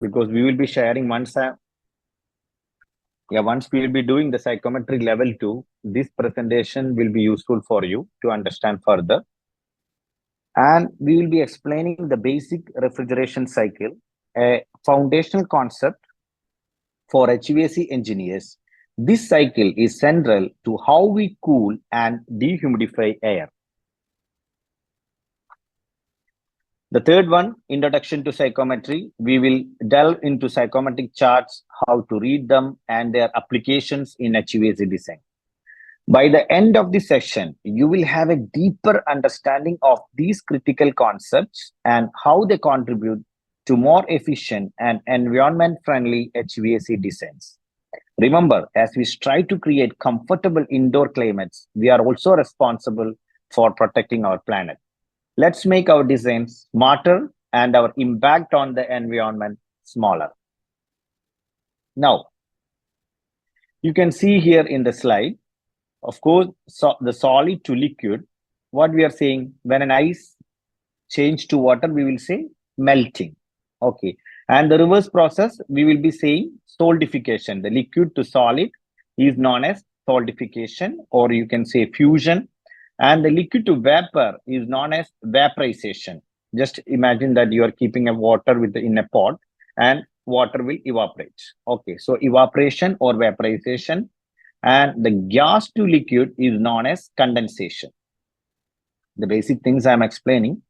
because we will be sharing once once we will be doing the psychometry level 2, this presentation will be useful for you to understand further. And we will be explaining the basic refrigeration cycle, a foundational concept for HVAC engineers. This cycle is central to how we cool and dehumidify air. The third one, introduction to psychometry. We will delve into psychometric charts, how to read them, and their applications in HVAC design. By the end of the session, you will have a deeper understanding of these critical concepts and how they contribute to more efficient and environment-friendly HVAC designs. Remember, as we strive to create comfortable indoor climates, we are also responsible for protecting our planet. Let's make our designs smarter and our impact on the environment smaller. Now, you can see here in the slide, of course, the solid to liquid, what we are saying, when an ice change to water, we will say melting. Okay. And the reverse process, we will be saying solidification. The liquid to solid is known as solidification, or you can say fusion. And the liquid to vapor is known as vaporization. Just imagine that you are keeping a water in a pot and water will evaporate. Okay, so evaporation or vaporization. And the gas to liquid is known as condensation. The basic things I'm explaining.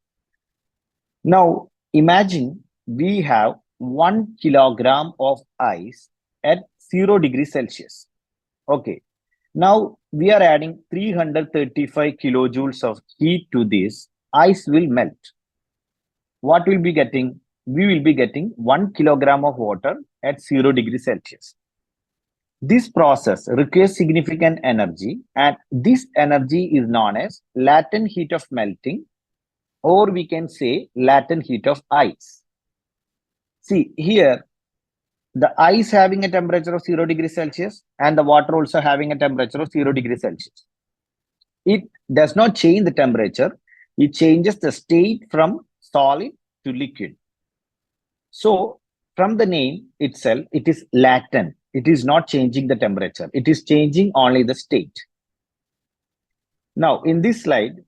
Now, imagine we have 1 kilogram of ice at 0 degrees Celsius. Okay. Now, we are adding 335 kilojoules of heat to this. Ice will melt. What will be getting? We will be getting 1 kilogram of water at 0 degrees Celsius. This process requires significant energy, and this energy is known as latent heat of melting, or we can say latent heat of ice. See here, the ice having a temperature of 0 degrees Celsius and the water also having a temperature of 0 degrees Celsius. It does not change the temperature. It changes the state from solid to liquid. So from the name itself, it is latent. It is not changing the temperature. It is changing only the state. Now, in this slide,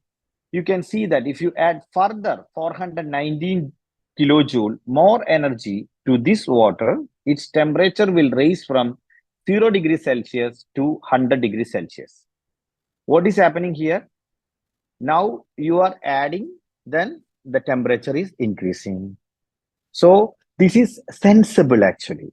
you can see that if you add further 419 kilojoule more energy to this water, its temperature will rise from 0 degrees Celsius to 100 degrees Celsius. What is happening here? Now you are adding, then the temperature is increasing. So this is sensible actually.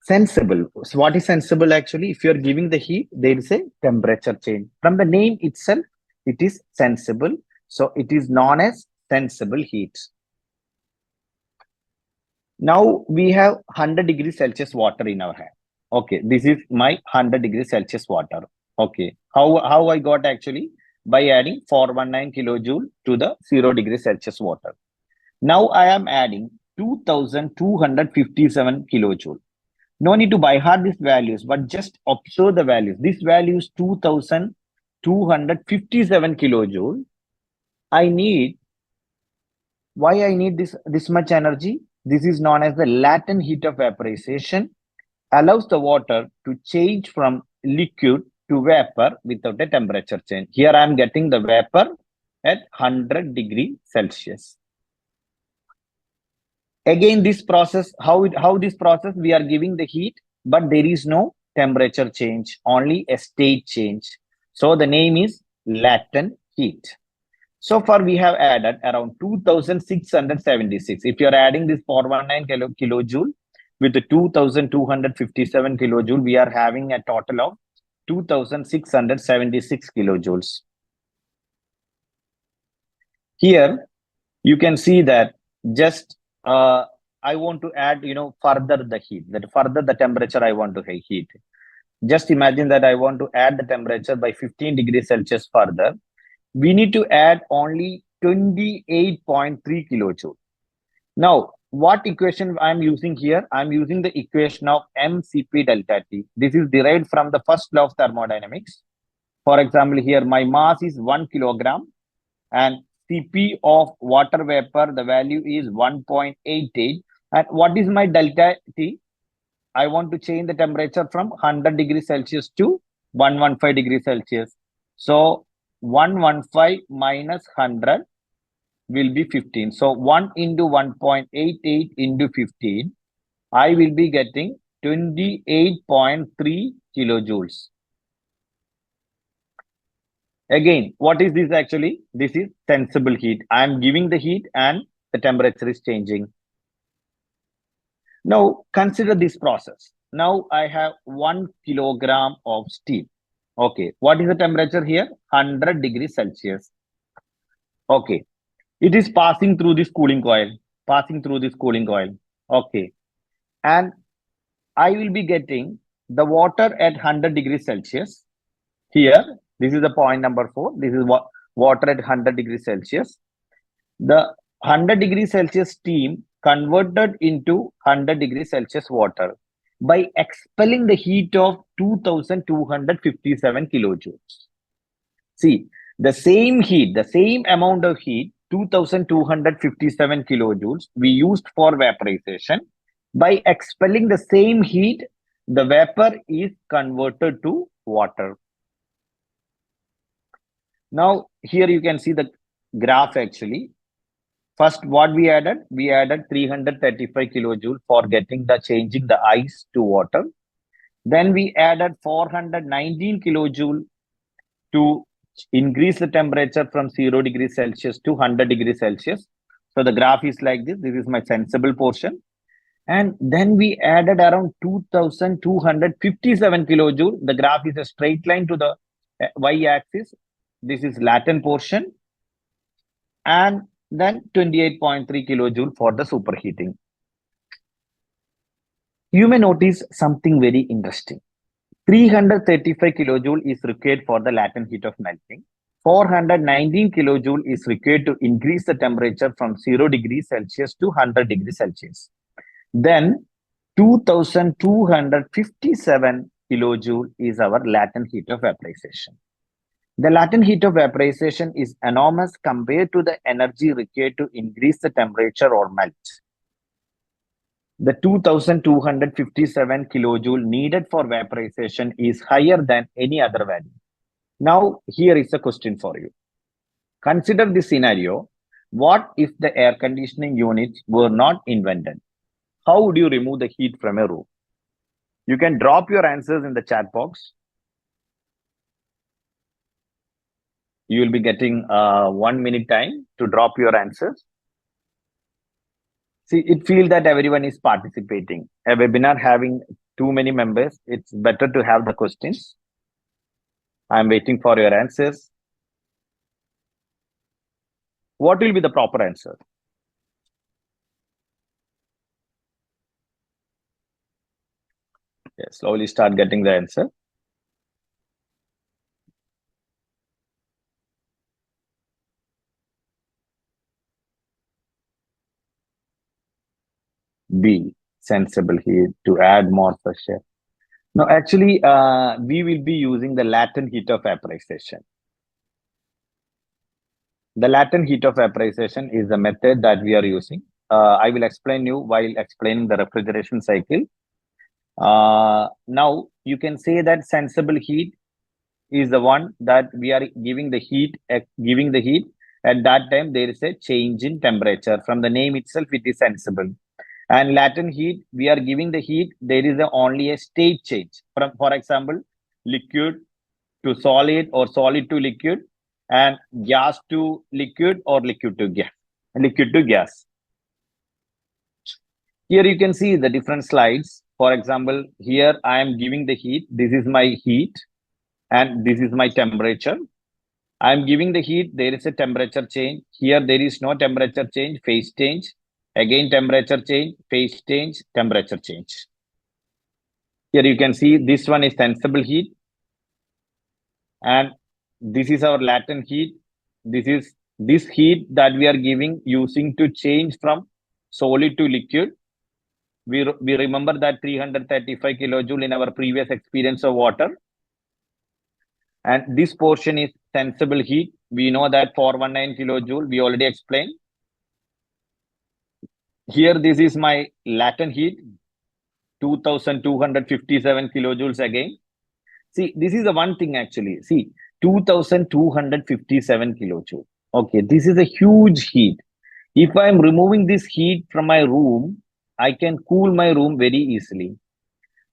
Sensible. So what is sensible actually? If you are giving the heat, there is a temperature change. From the name itself, it is sensible. So it is known as sensible heat. Now we have 100 degrees Celsius water in our hand. Okay, this is my 100 degrees Celsius water. Okay, how I got actually? By adding 419 kilojoule to the 0 degrees Celsius water. Now I am adding 2257 kilojoule. No need to by heart these values, but just observe the values. This value is 2257 kilojoule. Why I need this much energy? This is known as the latent heat of vaporization, allows the water to change from liquid to vapor without a temperature change. Here I am getting the vapor at 100 degrees Celsius. Again, this process, how this process, we are giving the heat, but there is no temperature change, only a state change. So the name is latent heat. So far, we have added around 2676. If you are adding this 419 kilojoule with the 2257 kilojoule, we are having a total of 2676 kilojoules. Here, you can see that just I want to add, further the heat, that further the temperature I want to heat. Just imagine that I want to add the temperature by 15 degrees Celsius further. We need to add only 28.3 kilojoule. Now, what equation I'm using here? I'm using the equation of mCp delta T. This is derived from the first law of thermodynamics. For example, here my mass is 1 kilogram and Cp of water vapor, the value is 1.88, And what is my delta T? I want to change the temperature from 100 degrees Celsius to 115 degrees Celsius. So 115 minus 100 will be 15. So 1 into 1.88 into 15, I will be getting 28.3 kilojoules. Again, what is this actually? This is sensible heat. I am giving the heat and the temperature is changing. Now, consider this process. Now, I have 1 kilogram of steel. Okay, what is the temperature here? 100 degrees Celsius. Okay, it is passing through this cooling coil, Okay, and I will be getting the water at 100 degrees Celsius. Here, this is the point number 4. This is what water at 100 degrees Celsius. The 100 degrees Celsius steam converted into 100 degrees Celsius water by expelling the heat of 2257 kilojoules. See, the same heat, the same amount of heat, 2257 kilojoules, we used for vaporization. By expelling the same heat, the vapor is converted to water. Now, here you can see the graph actually. First, what we added? We added 335 kilojoule for changing the ice to water. Then we added 419 kilojoule to increase the temperature from 0 degrees Celsius to 100 degrees Celsius. So the graph is like this. This is my sensible portion. And then we added around 2257 kilojoule. The graph is a straight line to the y-axis. This is latent portion. And then 28.3 kilojoule for the superheating. You may notice something very interesting. 335 kilojoule is required for the latent heat of melting. 419 kilojoule is required to increase the temperature from 0 degrees Celsius to 100 degrees Celsius. Then 2257 kilojoule is our latent heat of vaporization. The latent heat of vaporization is enormous compared to the energy required to increase the temperature or melt. The 2257 kilojoule needed for vaporization is higher than any other value. Now, here is a question for you. Consider this scenario. What if the air conditioning units were not invented? How would you remove the heat from a room? You can drop your answers in the chat box. You will be getting 1 minute time to drop your answers. See, it feels that everyone is participating. A webinar having too many members, it's better to have the questions. I'm waiting for your answers. What will be the proper answer? Yes, slowly start getting the answer. B, sensible heat to add more pressure. No, actually, we will be using the latent heat of vaporization. The latent heat of vaporization is the method that we are using. I will explain you while explaining the refrigeration cycle. Now, you can say that sensible heat is the one that we are giving the heat. At that time, there is a change in temperature. From the name itself, it is sensible. And latent heat, we are giving the heat, there is only a state change. For example, liquid to solid or solid to liquid, and gas to liquid or liquid to gas. Here you can see the different slides. For example, here I am giving the heat. This is my heat and this is my temperature. I am giving the heat. There is a temperature change. Here there is no temperature change, phase change. Again, temperature change, phase change, temperature change. Here you can see this one is sensible heat. And this is our latent heat. This is this heat that we are giving using to change from solid to liquid. We remember that 335 kilojoule in our previous experience of water. And this portion is sensible heat. We know that 419 kilojoule, we already explained. Here, this is my latent heat, 2257 kilojoules again. See, this is the one thing actually. See, 2257 kilojoules. Okay, this is a huge heat. If I am removing this heat from my room, I can cool my room very easily.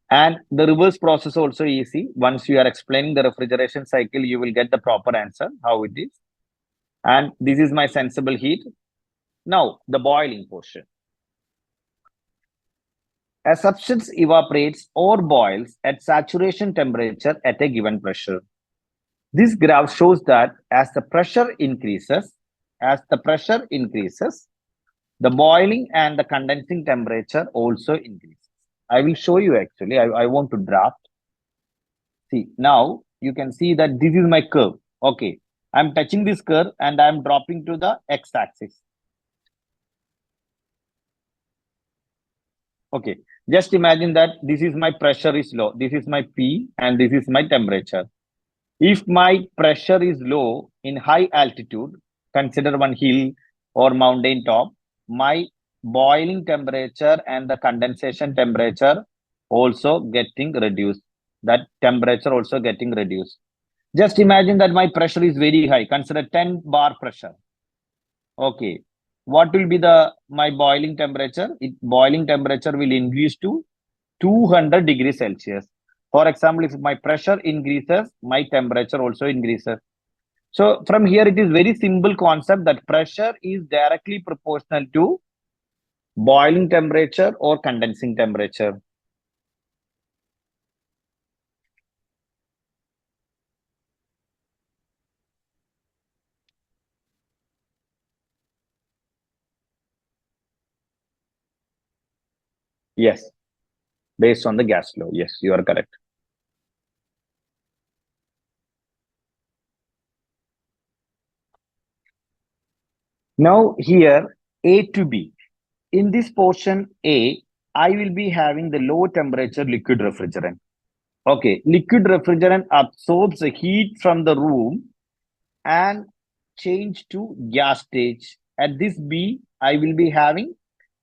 And the reverse process also easy. Once you are explaining the refrigeration cycle, you will get the proper answer, how it is. And this is my sensible heat. Now, the boiling portion. A substance evaporates or boils at saturation temperature at a given pressure. This graph shows that as the pressure increases, the boiling and the condensing temperature also increases. I will show you actually. I want to draft. See, now you can see that this is my curve. Okay, I'm touching this curve and I'm dropping to the x-axis. Okay, just imagine that this is my pressure is low. This is my P and this is my temperature. If my pressure is low in high altitude, consider one hill or mountain top, my boiling temperature and the condensation temperature also getting reduced. That temperature also getting reduced. Just imagine that my pressure is very high. Consider 10 bar pressure. Okay. What will be the my boiling temperature? Boiling temperature will increase to 200 degrees Celsius. For example, if my pressure increases, my temperature also increases. So from here, it is very simple concept that pressure is directly proportional to boiling temperature or condensing temperature. Yes, based on the gas law. Yes, you are correct. Now here, A to B. In this portion A, I will be having the low temperature liquid refrigerant. Okay, liquid refrigerant absorbs the heat from the room and change to gas stage. At this B, I will be having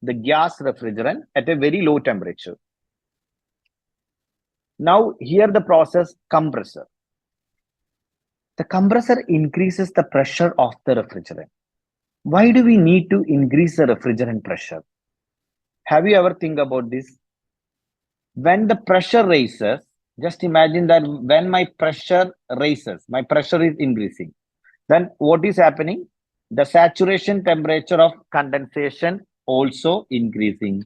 the gas refrigerant at a very low temperature. Now here the process compressor. The compressor increases the pressure of the refrigerant. Why do we need to increase the refrigerant pressure? Have you ever think about this? When the pressure raises, just imagine that when my pressure raises, my pressure is increasing. Then what is happening? The saturation temperature of condensation also increasing.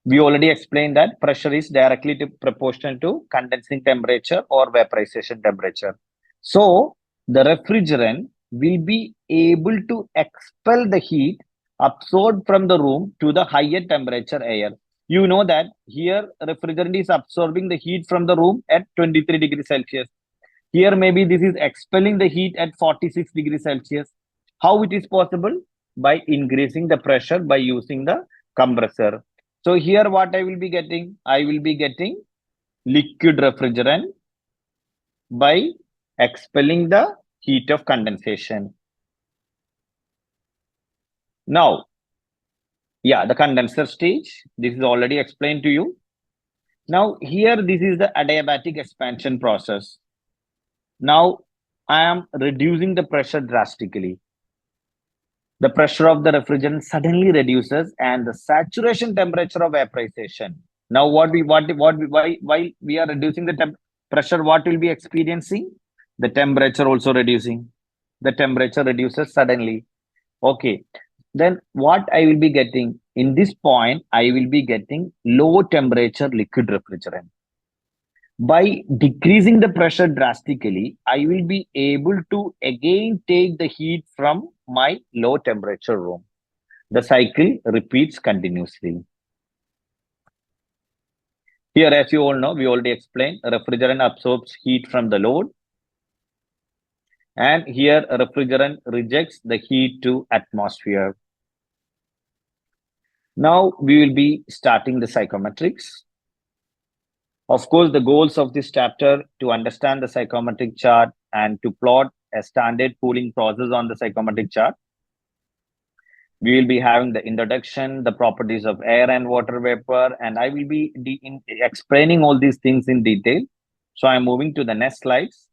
We already explained that pressure is directly proportional to condensing temperature or vaporization temperature. So the refrigerant will be able to expel the heat absorbed from the room to the higher temperature air. You know that here refrigerant is absorbing the heat from the room at 23 degrees Celsius. Here maybe this is expelling the heat at 46 degrees Celsius. How it is possible? By increasing the pressure by using the compressor. So here what I will be getting? I will be getting liquid refrigerant by expelling the heat of condensation. Now, yeah, the condenser stage. This is already explained to you. Now here this is the adiabatic expansion process. Now I am reducing the pressure drastically. The pressure of the refrigerant suddenly reduces and the saturation temperature of vaporization. Now why we are reducing the pressure, what will be experiencing? The temperature also reducing. The temperature reduces suddenly. Okay. Then what I will be getting? In this point, I will be getting low temperature liquid refrigerant. By decreasing the pressure drastically, I will be able to again take the heat from my low temperature room. The cycle repeats continuously. Here, as you all know, we already explained, refrigerant absorbs heat from the load. And here, refrigerant rejects the heat to atmosphere. Now, we will be starting the psychrometrics. Of course, the goals of this chapter to understand the psychrometric chart and to plot a standard cooling process on the psychrometric chart. We will be having the introduction, the properties of air and water vapor, and I will be explaining all these things in detail. So I'm moving to the next slides.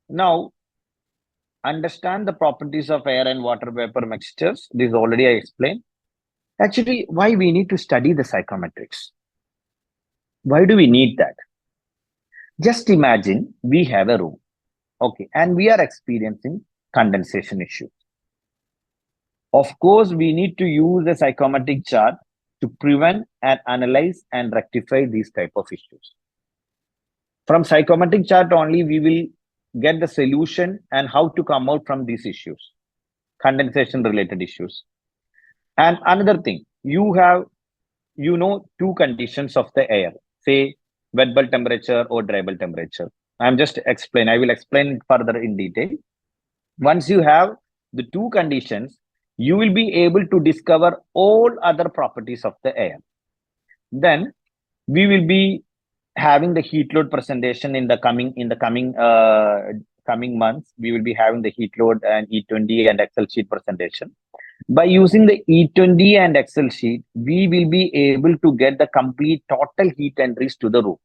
Now, understand the properties of air and water vapor mixtures. This already I explained. Actually, why we need to study the psychrometrics? Why do we need that? Just imagine we have a room, okay, and we are experiencing condensation issue. Of course, we need to use a psychrometric chart to prevent and analyze and rectify these type of issues. From psychrometric chart only, we will get the solution and how to come out from these issues, condensation related issues. And another thing, you know two conditions of the air, say wet bulb temperature or dry bulb temperature. I will explain further in detail. Once you have the two conditions, you will be able to discover all other properties of the air. Then we will be having the heat load presentation in the coming months. We will be having the heat load and E20 and Excel sheet presentation. By using the E20 and Excel sheet, we will be able to get the complete total heat entries to the room.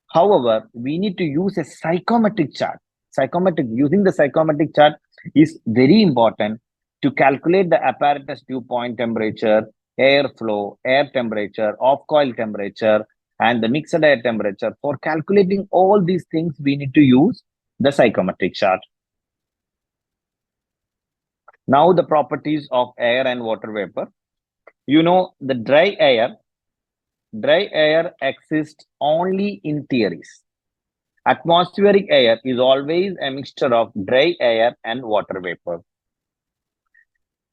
However, we need to use a psychrometric chart. Using the psychrometric chart is very important to calculate the apparatus dew point temperature, airflow, air temperature, off-coil temperature, and the mixed air temperature. For calculating all these things, we need to use the psychrometric chart. Now the properties of air and water vapor. You know, the dry air exists only in theories. Atmospheric air is always a mixture of dry air and water vapor.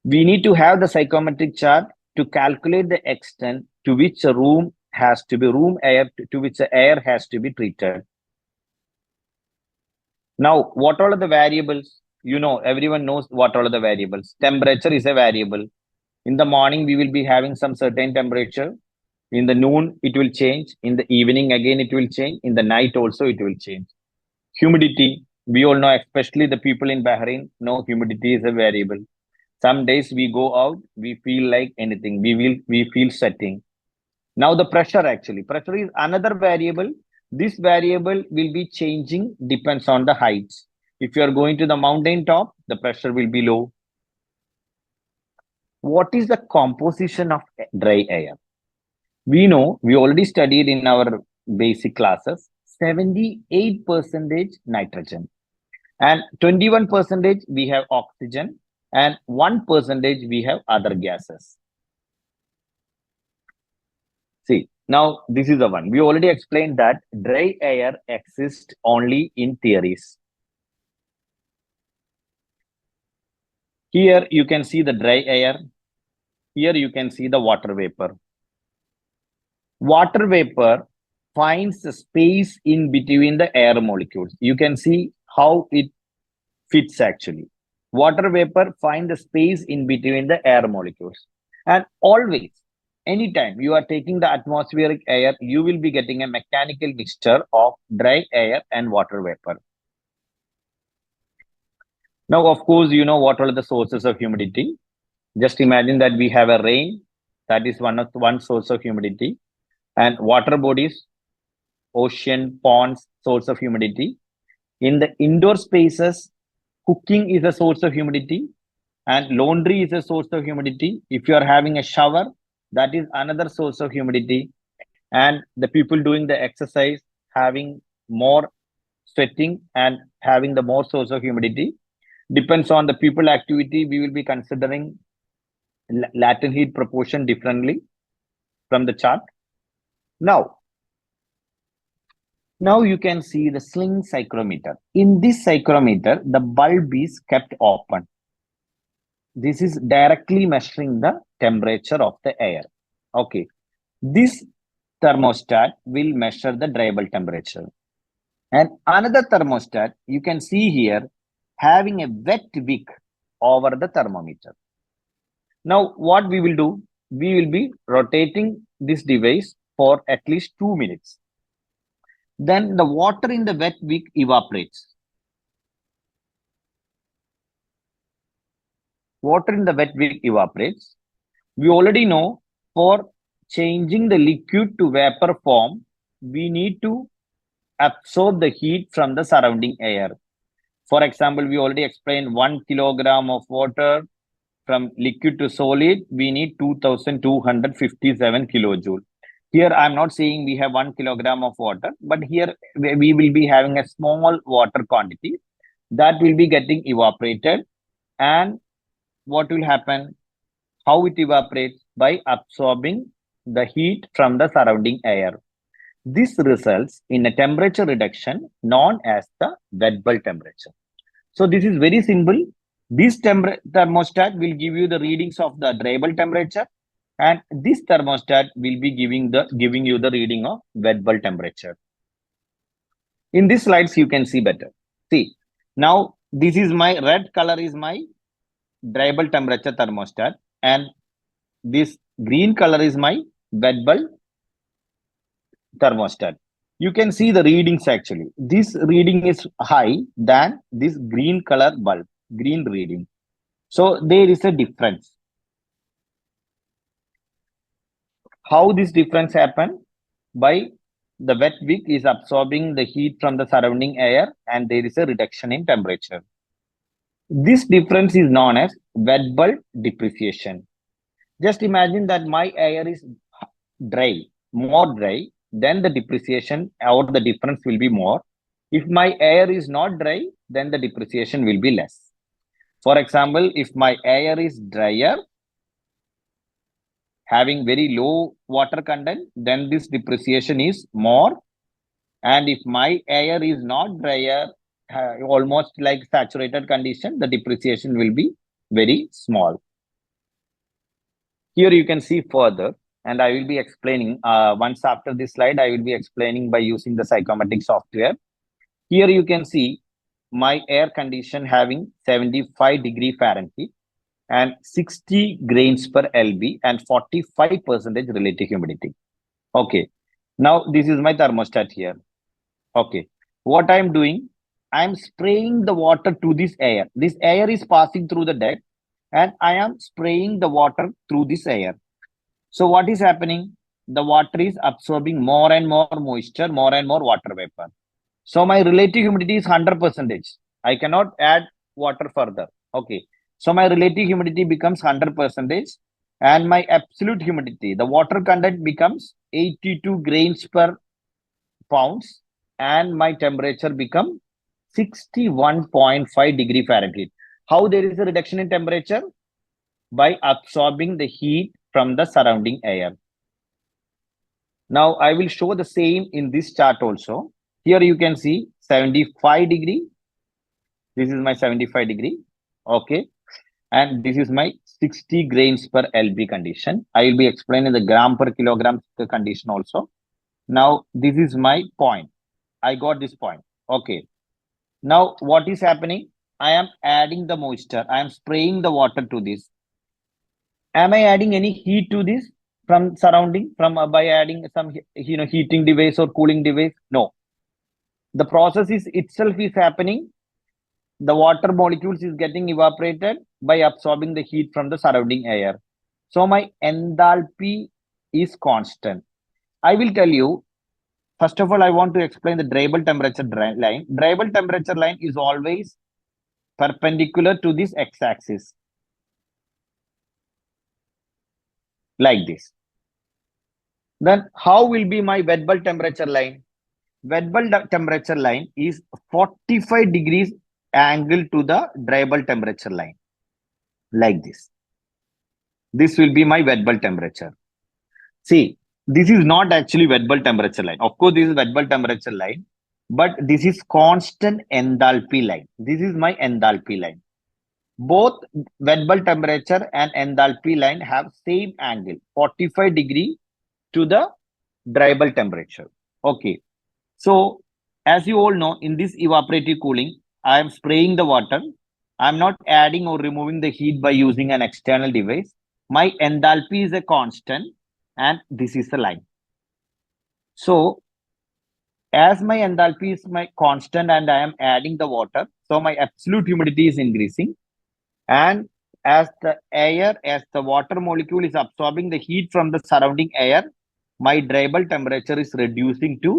We need to have the psychrometric chart to calculate the extent to which a room has to be to which the air has to be treated. Now, what are the variables? You know, everyone knows what are the variables. Temperature is a variable. In the morning, we will be having some certain temperature. In the noon, it will change. In the evening, again, it will change. In the night also, it will change. Humidity, we all know, especially the people in Bahrain, know humidity is a variable. Some days we go out, we feel like anything. We feel sweating. Now the pressure is another variable. This variable will be changing, depends on the heights. If you are going to the mountain top, the pressure will be low. What is the composition of dry air? We know, we already studied in our basic classes, 78% nitrogen and 21% we have oxygen and 1% we have other gases. See, now this is the one. We already explained that dry air exists only in theories. Here you can see the dry air. Here you can see the water vapor. Water vapor finds the space in between the air molecules. You can see how it fits actually. Water vapor finds the space in between the air molecules. And always, anytime you are taking the atmospheric air, you will be getting a mechanical mixture of dry air and water vapor. Now, of course, you know what are the sources of humidity. Just imagine that we have a rain. That is one source of humidity. And water bodies, ocean, ponds, source of humidity. In the indoor spaces, cooking is a source of humidity and laundry is a source of humidity. If you are having a shower, that is another source of humidity. And the people doing the exercise, having more sweating and having the more source of humidity. Depends on the people activity, we will be considering latent heat proportion differently from the chart. Now you can see the sling psychrometer. In this psychrometer, the bulb is kept open. This is directly measuring the temperature of the air. Okay. This thermostat will measure the dry bulb temperature. And another thermostat, you can see here, having a wet wick over the thermometer. Now, what we will do, we will be rotating this device for at least 2 minutes. Then the water in the wet wick evaporates. water in the wet wick evaporates. We already know for changing the liquid to vapor form, we need to absorb the heat from the surrounding air. For example, we already explained 1 kilogram of water from liquid to solid, we need 2257 kilojoule. Here, I'm not saying we have 1 kilogram of water, but here we will be having a small water quantity that will be getting evaporated. And what will happen? How it evaporates? By absorbing the heat from the surrounding air. This results in a temperature reduction known as the wet bulb temperature. So this is very simple. This thermostat will give you the readings of the dry bulb temperature, and this thermostat will be giving you the reading of wet bulb temperature. In these slides, you can see better. See, now this is my red color is my dry bulb temperature thermostat, and this green color is my wet bulb thermostat. You can see the readings actually. This reading is high than this green color bulb, green reading. So there is a difference. How this difference happen? By the wet wick is absorbing the heat from the surrounding air and there is a reduction in temperature. This difference is known as wet bulb depreciation. Just imagine that my air is dry, more dry, then the depreciation or the difference will be more. If my air is not dry, then the depreciation will be less. For example, if my air is drier, having very low water content, then this depreciation is more. And if my air is not drier, almost like saturated condition, the depreciation will be very small. Here you can see further, and I will be explaining once after this slide, I will be explaining by using the psychrometric software. Here you can see my air condition having 75 degree Fahrenheit and 60 grains per LB and 45% relative humidity. Okay. Now this is my thermostat here. Okay. What I'm doing, I'm spraying the water to this air. This air is passing through the duct and I am spraying the water through this air. So what is happening? The water is absorbing more and more moisture, more and more water vapor. So my relative humidity is 100%. I cannot add water further. Okay. So my relative humidity becomes 100% and my absolute humidity, the water content becomes 82 grains per pounds and my temperature become 61.5 degree Fahrenheit. How there is a reduction in temperature? By absorbing the heat from the surrounding air. Now I will show the same in this chart also. Here you can see 75 degree. This is my 75 degree. Okay. And this is my 60 grains per LB condition. I will be explaining the gram per kilogram condition also. Now this is my point. I got this point. Okay. Now what is happening? I am adding the moisture. I am spraying the water to this. Am I adding any heat to this from surrounding by adding some heating device or cooling device? No. The process is itself is happening. The water molecules is getting evaporated by absorbing the heat from the surrounding air. So my enthalpy is constant. I will tell you, first of all, I want to explain the dry bulb temperature line. Dry bulb temperature line is always perpendicular to this x-axis. Like this. Then how will be my wet bulb temperature line? Wet bulb temperature line is 45 degrees angle to the dry bulb temperature line. Like this. This will be my wet bulb temperature. See, this is not actually wet bulb temperature line. Of course, this is wet bulb temperature line, but this is constant enthalpy line. This is my enthalpy line. Both wet bulb temperature and enthalpy line have same angle, 45 degree to the dry bulb temperature. Okay. So, as you all know, in this evaporative cooling, I am spraying the water. I am not adding or removing the heat by using an external device. My enthalpy is a constant and this is the line. So, as my enthalpy is my constant and I am adding the water, so my absolute humidity is increasing. And as the water molecule is absorbing the heat from the surrounding air, my dribble temperature is reducing to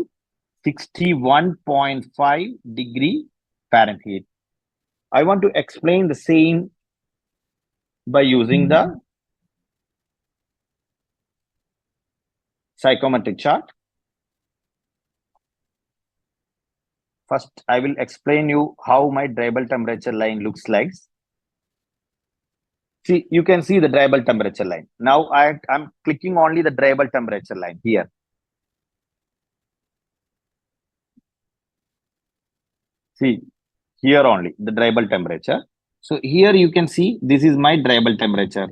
61.5 degree Fahrenheit. I want to explain the same by using the psychrometric chart. First, I will explain you how my dribble temperature line looks like. See, you can see the dribble temperature line. Now I'm clicking only the dribble temperature line here. See, here only the dribble temperature. So here you can see this is my dribble temperature.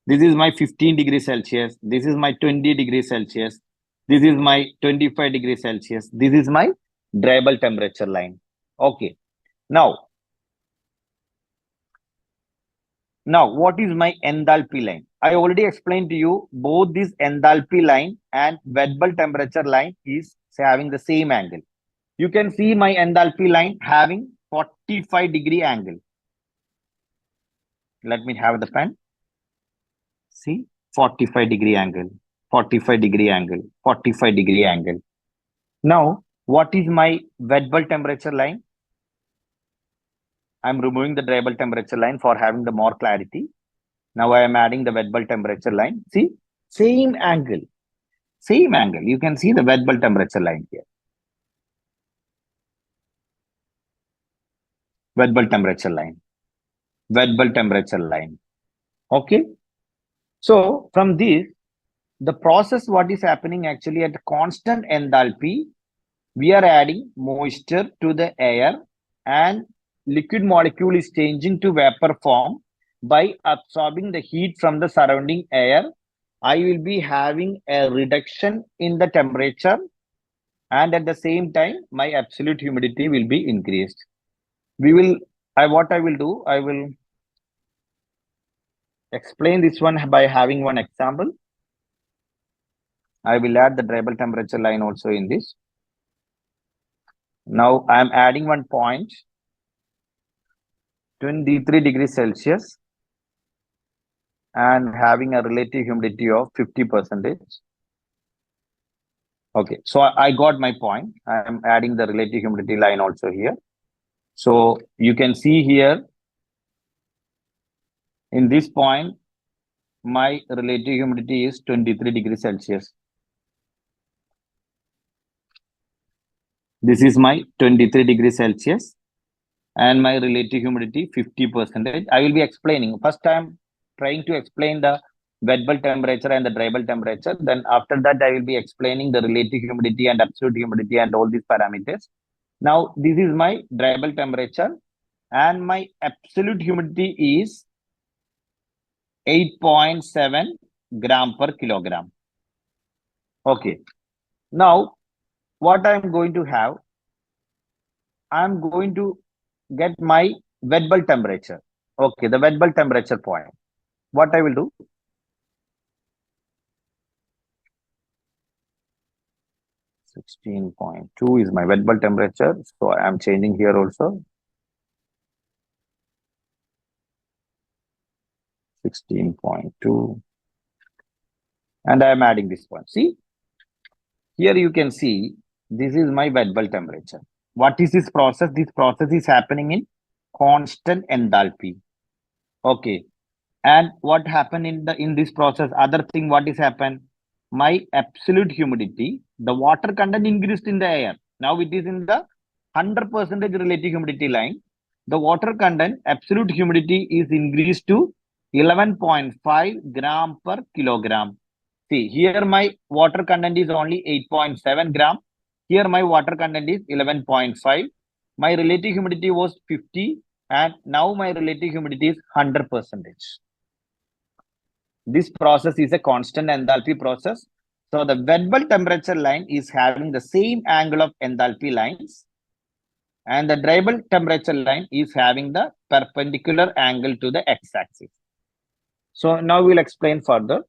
This is my 15 degrees Celsius. This is my 20 degrees Celsius. This is my 25 degrees Celsius. This is my dribble temperature line. Okay. Now, what is my enthalpy line? I already explained to you both this enthalpy line and wet bulb temperature line is having the same angle. You can see my enthalpy line having 45 degree angle. Let me have the pen. See, 45 degree angle, 45 degree angle, 45 degree angle. Now, what is my wet bulb temperature line? I'm removing the dry bulb temperature line for having the more clarity. Now I am adding the wet bulb temperature line. See, same angle, same angle. You can see the wet bulb temperature line here. Wet bulb temperature line, wet bulb temperature line. Okay. So from this, the process, what is happening actually at constant enthalpy, we are adding moisture to the air and liquid molecule is changing to vapor form by absorbing the heat from the surrounding air. I will be having a reduction in the temperature and at the same time my absolute humidity will be increased. What I will do, I will explain this one by having one example. I will add the dry bulb temperature line also in this. Now I am adding one point, 23 degrees Celsius and having a relative humidity of 50%. Okay, so I got my point. I am adding the relative humidity line also here. So you can see here in this point, my relative humidity is 23 degrees Celsius. This is my 23 degrees Celsius and my relative humidity 50%. I will be explaining. First time trying to explain the wet bulb temperature and the dry bulb temperature. Then after that, I will be explaining the relative humidity and absolute humidity and all these parameters. Now, this is my dry bulb temperature and my absolute humidity is 8.7 gram per kilogram. Okay. Now, what I'm going to have, I'm going to get my wet bulb temperature. Okay, the wet bulb temperature point. What I will do, 16.2 is my wet bulb temperature. So I am changing here also. 16.2. And I am adding this one. See, here you can see this is my wet bulb temperature. What is this process? This process is happening in constant enthalpy. Okay. And what happened in this process? Other thing, what is happened? My absolute humidity, the water content increased in the air. Now it is in the 100% relative humidity line. The water content, absolute humidity is increased to 11.5 gram per kilogram. See, here my water content is only 8.7 gram. Here my water content is 11.5. My relative humidity was 50 and now my relative humidity is 100%. This process is a constant enthalpy process. So the wet bulb temperature line is having the same angle of enthalpy lines and the dry bulb temperature line is having the perpendicular angle to the x-axis. So now we'll explain further.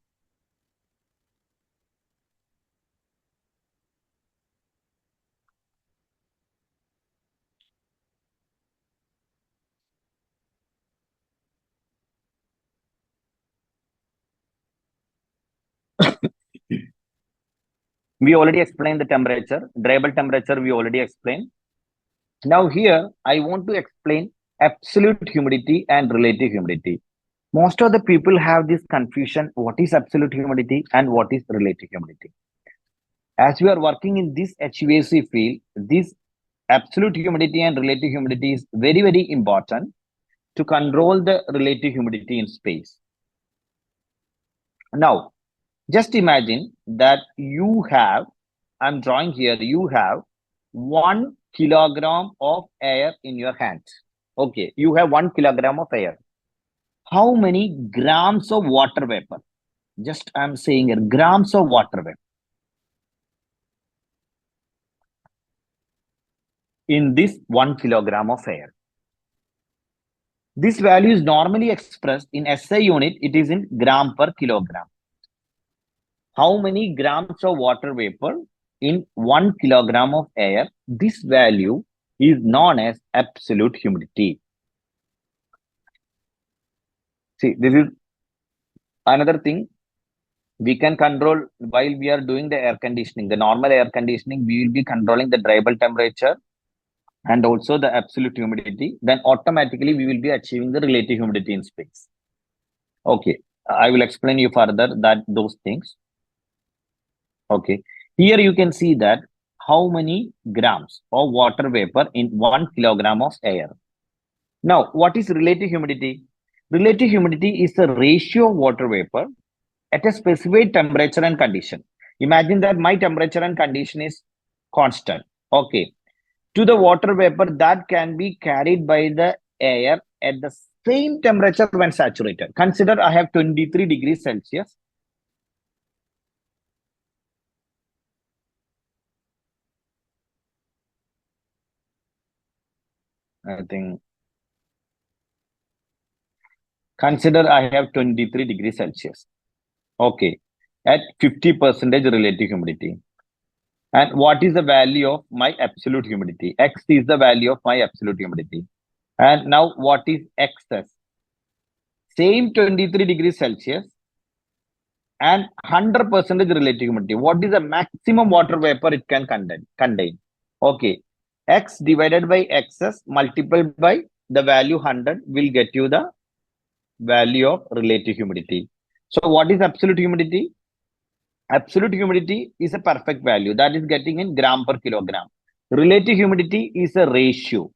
We already explained the temperature, dryable temperature we already explained. Now here, I want to explain absolute humidity and relative humidity. Most of the people have this confusion, what is absolute humidity and what is relative humidity. As we are working in this HVAC field, this absolute humidity and relative humidity is very, very important to control the relative humidity in space. Now, just imagine that you have, I'm drawing here, you have 1 kilogram of air in your hand. Okay, you have 1 kilogram of air. How many grams of water vapor? Just I'm saying here, grams of water vapor in this 1 kilogram of air. This value is normally expressed in SI unit. It is in gram per kilogram. How many grams of water vapor in 1 kilogram of air? This value is known as absolute humidity. See, this is another thing we can control while we are doing the air conditioning. The normal air conditioning, we will be controlling the dryable temperature and also the absolute humidity. Then automatically we will be achieving the relative humidity in space. Okay, I will explain you further that those things. Okay, here you can see that how many grams of water vapor in 1 kilogram of air. Now, what is relative humidity? Relative humidity is the ratio of water vapor at a specified temperature and condition. Imagine that my temperature and condition is constant. Okay, to the water vapor that can be carried by the air at the same temperature when saturated. Consider I have 23 degrees Celsius. I think consider I have 23 degrees Celsius. Okay, at 50% relative humidity. And what is the value of my absolute humidity? X is the value of my absolute humidity. And now what is excess? Same 23 degrees Celsius and 100% relative humidity. What is the maximum water vapor it can contain? Okay, X divided by excess multiplied by the value 100 will get you the value of relative humidity. So what is absolute humidity? Absolute humidity is a perfect value that is getting in gram per kilogram. Relative humidity is a ratio.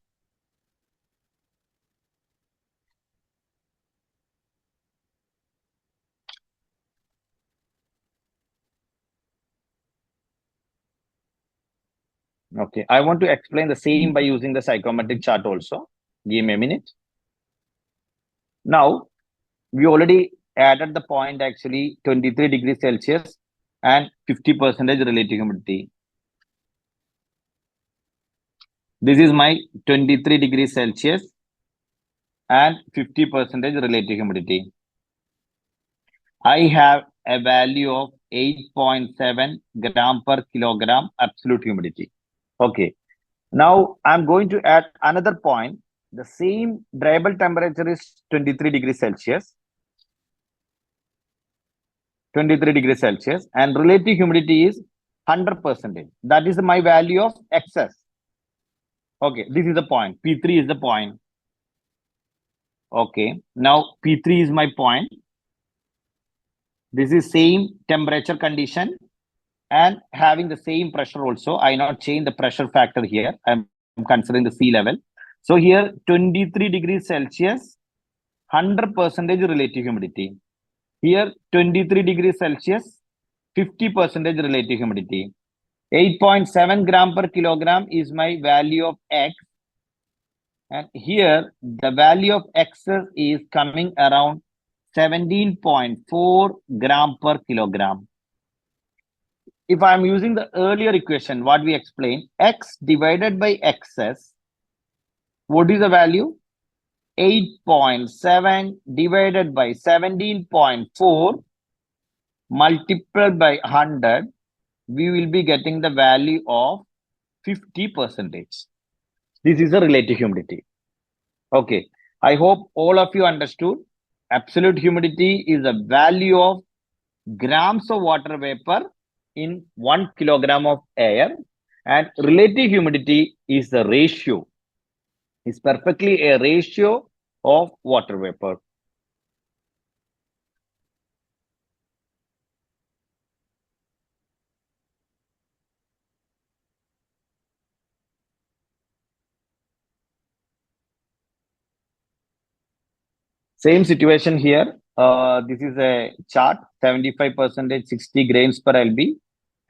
Okay, I want to explain the same by using the psychrometric chart also. Give me a minute. Now, we already added the point actually 23 degrees Celsius and 50% relative humidity. This is my 23 degrees Celsius and 50% relative humidity. I have a value of 8.7 gram per kilogram absolute humidity. Okay. Now I'm going to add another point. The same dryable temperature is 23 degrees Celsius. 23 degrees Celsius and relative humidity is 100%. That is my value of excess. Okay, this is the point. P3 is the point. Okay, now P3 is my point. This is same temperature condition and having the same pressure also. I not change the pressure factor here. I'm considering the sea level. So here 23 degrees Celsius, 100% relative humidity. Here 23 degrees Celsius, 50% relative humidity. 8.7 gram per kilogram is my value of X. And here the value of excess is coming around 17.4 gram per kilogram. If I'm using the earlier equation, what we explained, X divided by excess, what is the value? 8.7 divided by 17.4 multiplied by 100, we will be getting the value of 50%. This is the relative humidity. Okay, I hope all of you understood. Absolute humidity is a value of grams of water vapor in 1 kilogram of air, and relative humidity is the ratio, is perfectly a ratio of water vapor. Same situation here. This is a chart, 75%, 60 grains per LB.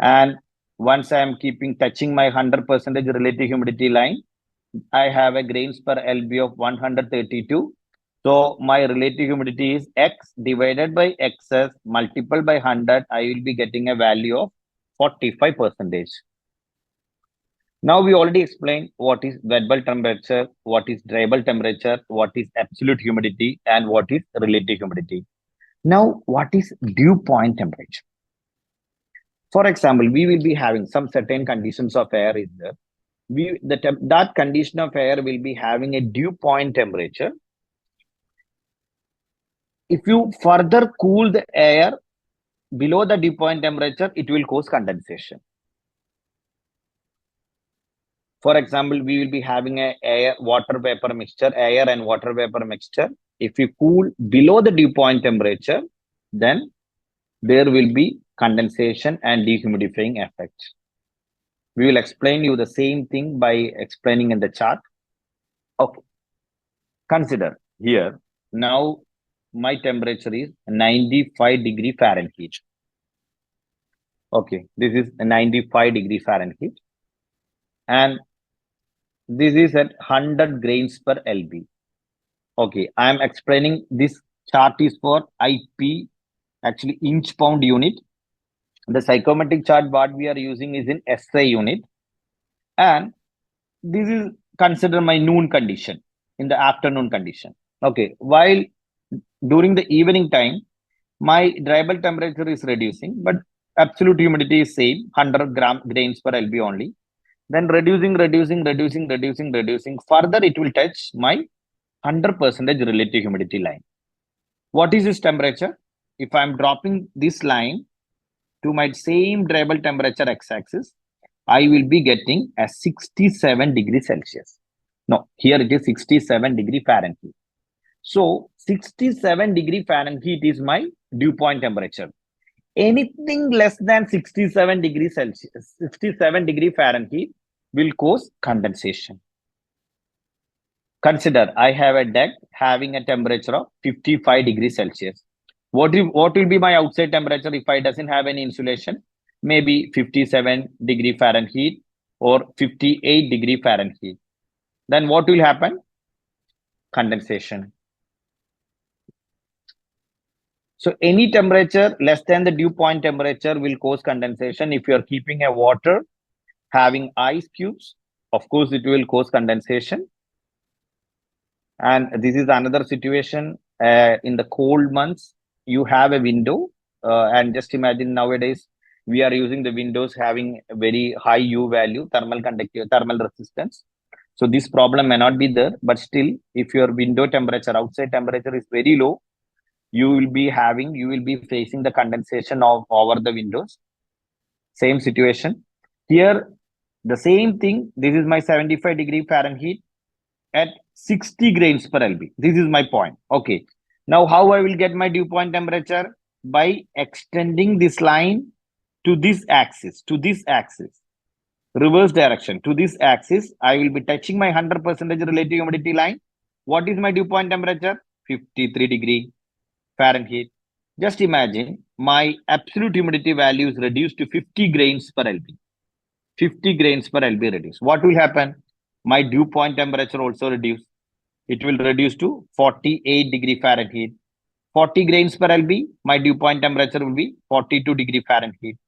And once I am touching my 100% relative humidity line, I have a grains per LB of 132. So my relative humidity is X divided by XS multiplied by 100. I will be getting a value of 45%. Now we already explained what is wet bulb temperature, what is dry bulb temperature, what is absolute humidity, and what is relative humidity. Now, what is dew point temperature? For example, we will be having some certain conditions of air is there. That condition of air will be having a dew point temperature. If you further cool the air below the dew point temperature, it will cause condensation. For example, we will be having a air and water vapor mixture. If you cool below the dew point temperature, then there will be condensation and dehumidifying effect. We will explain you the same thing by explaining in the chart. Okay. Consider here, now my temperature is 95 degree Fahrenheit. Okay, this is 95 degree Fahrenheit. And this is at 100 grains per LB. Okay, I am explaining this chart is for IP, actually inch pound unit. The psychrometric chart what we are using is in SI unit. And this is consider my noon condition, in the afternoon condition. Okay, while during the evening time, my dry bulb temperature is reducing, but absolute humidity is same, 100 grains per LB only. Then reducing. Further, it will touch my 100% relative humidity line. What is this temperature? If I am dropping this line to my same dry bulb temperature x-axis, I will be getting a 67 degrees Celsius. No, here it is 67 degree Fahrenheit. So 67 degree Fahrenheit is my dew point temperature. Anything less than 67 degrees Celsius, 67 degree Fahrenheit will cause condensation. Consider I have a deck having a temperature of 55 degrees Celsius. What will be my outside temperature if I doesn't have any insulation? Maybe 57 degree Fahrenheit or 58 degree Fahrenheit. Then what will happen? Condensation. So any temperature less than the dew point temperature will cause condensation. If you are keeping a water having ice cubes, of course it will cause condensation. And this is another situation in the cold months. You have a window, and just imagine nowadays we are using the windows having a very high U value, thermal resistance. So this problem may not be there, but still, if your window temperature, outside temperature is very low, you will be facing the condensation over the windows. Same situation here. The same thing. This is my 75 degree Fahrenheit at 60 grains per LB. This is my point. Okay. Now, how I will get my dew point temperature? By extending this line to this axis, reverse direction to this axis. I will be touching my 100% relative humidity line. What is my dew point temperature? 53 degree Fahrenheit. Just imagine my absolute humidity value is reduced to 50 grains per LB. 50 grains per LB reduced. What will happen? My dew point temperature also reduce. It will reduce to 48 degree Fahrenheit. 40 grains per LB, my dew point temperature will be 42 degree Fahrenheit.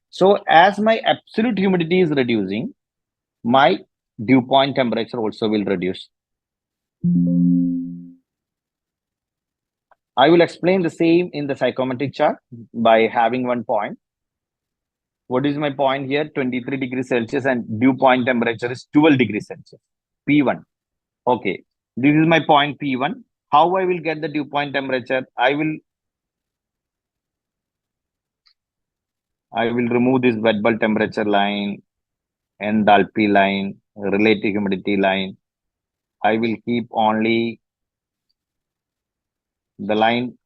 So as my absolute humidity is reducing, my dew point temperature also will reduce. I will explain the same in the psychrometric chart by having one point. What is my point here? 23 degrees Celsius and dew point temperature is 12 degrees Celsius. P1. Okay. This is my point P1. How I will get the dew point temperature? I will I will remove this wet bulb temperature line, enthalpy line, relative humidity line. I will keep only the line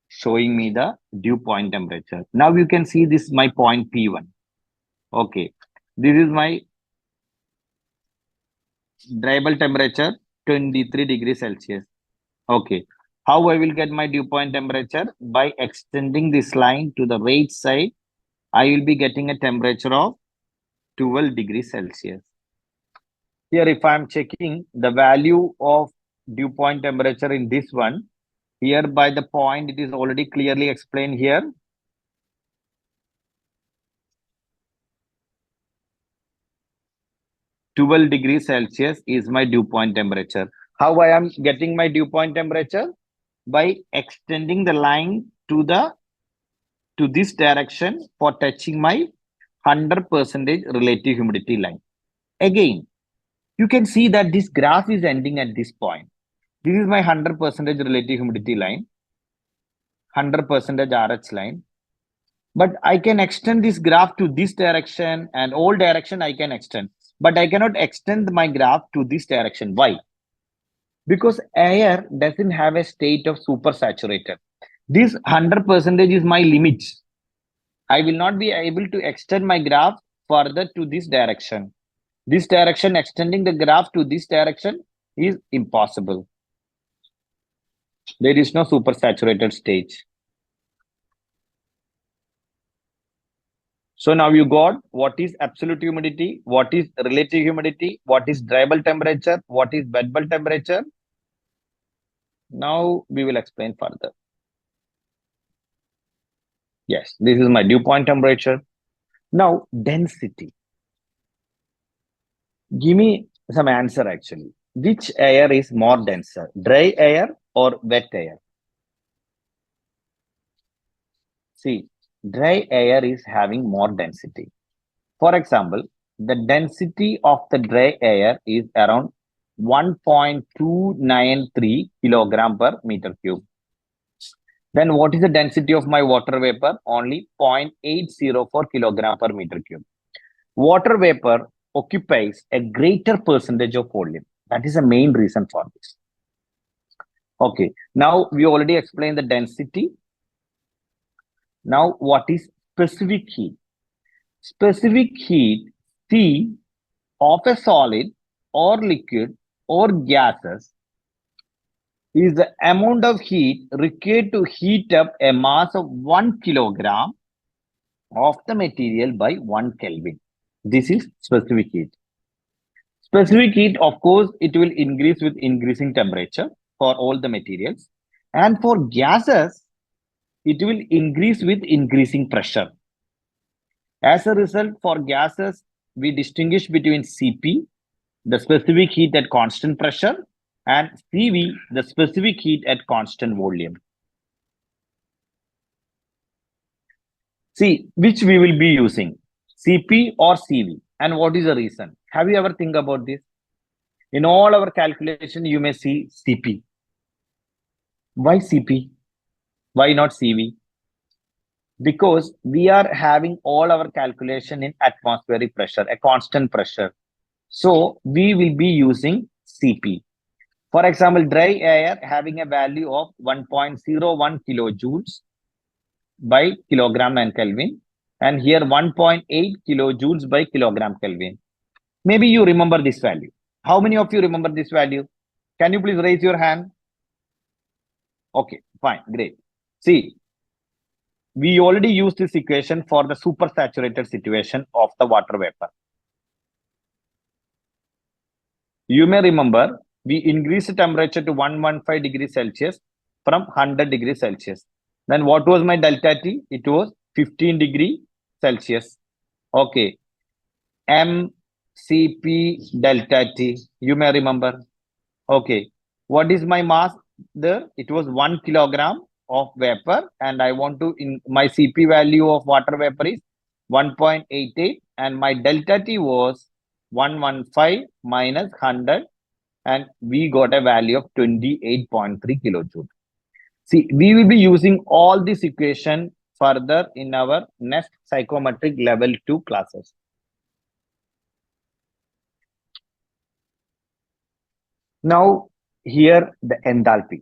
showing me the dew point temperature. Now you can see this my point P1. Okay, this is my dry bulb temperature 23 degrees Celsius. Okay, how I will get my dew point temperature? By extending this line to the right side, I will be getting a temperature of 12 degrees Celsius. Here, if I am checking the value of dew point temperature in this one, here by the point, it is already clearly explained here. "12 degrees Celsius is my dew point temperature." How I am getting my dew point temperature? By extending the line to this direction for touching my 100% relative humidity line. Again, you can see that this graph is ending at this point. This is my 100% relative humidity line, 100% RH line. But I can extend this graph to this direction, and all direction I can extend. But I cannot extend my graph to this direction. Why? Because air doesn't have a state of supersaturated. This 100% is my limit. I will not be able to extend my graph further to this direction. This direction, extending the graph to this direction is impossible. There is no supersaturated stage. So now you got what is absolute humidity, what is relative humidity, what is dry bulb temperature, what is wet bulb temperature. Now we will explain further. Yes, this is my dew point temperature. Now density. Give me some answer actually. Which air is more denser, dry air or wet air? See, dry air is having more density. For example, the density of the dry air is around 1.293 kilogram per meter cube. Then what is the density of my water vapor? Only 0.804 kilogram per meter cube. Water vapor occupies a greater percentage of volume. That is the main reason for this. Okay, now we already explained the density. Now what is specific heat? Specific heat, C, of a solid or liquid or gases is the amount of heat required to heat up a mass of 1 kilogram of the material by 1 Kelvin. This is specific heat. Specific heat, of course, it will increase with increasing temperature for all the materials. And for gases, it will increase with increasing pressure. As a result, for gases, we distinguish between Cp, the specific heat at constant pressure, and Cv, the specific heat at constant volume. See, which we will be using, Cp or Cv, and what is the reason? Have you ever think about this? In all our calculation, you may see Cp. Why Cp? Why not Cv? Because we are having all our calculation in atmospheric pressure, a constant pressure. So we will be using Cp. For example, dry air having a value of 1.01 kilojoules by kilogram and Kelvin, and here 1.8 kilojoules by kilogram Kelvin. Maybe you remember this value. How many of you remember this value? Can you please raise your hand? Okay, fine, great. See, we already used this equation for the supersaturated situation of the water vapor. You may remember, we increased the temperature to 115 degrees Celsius from 100 degrees Celsius. Then what was my delta T? It was 15 degree Celsius. Okay. mCp delta T. You may remember. Okay. What is my mass there? It was 1 kilogram of vapor, and I want to, in my Cp value of water vapor is 1.88, and my delta T was 115 minus 100, and we got a value of 28.3 kilojoules. See, we will be using all this equation further in our next psychometric level 2 classes. Now, here the enthalpy.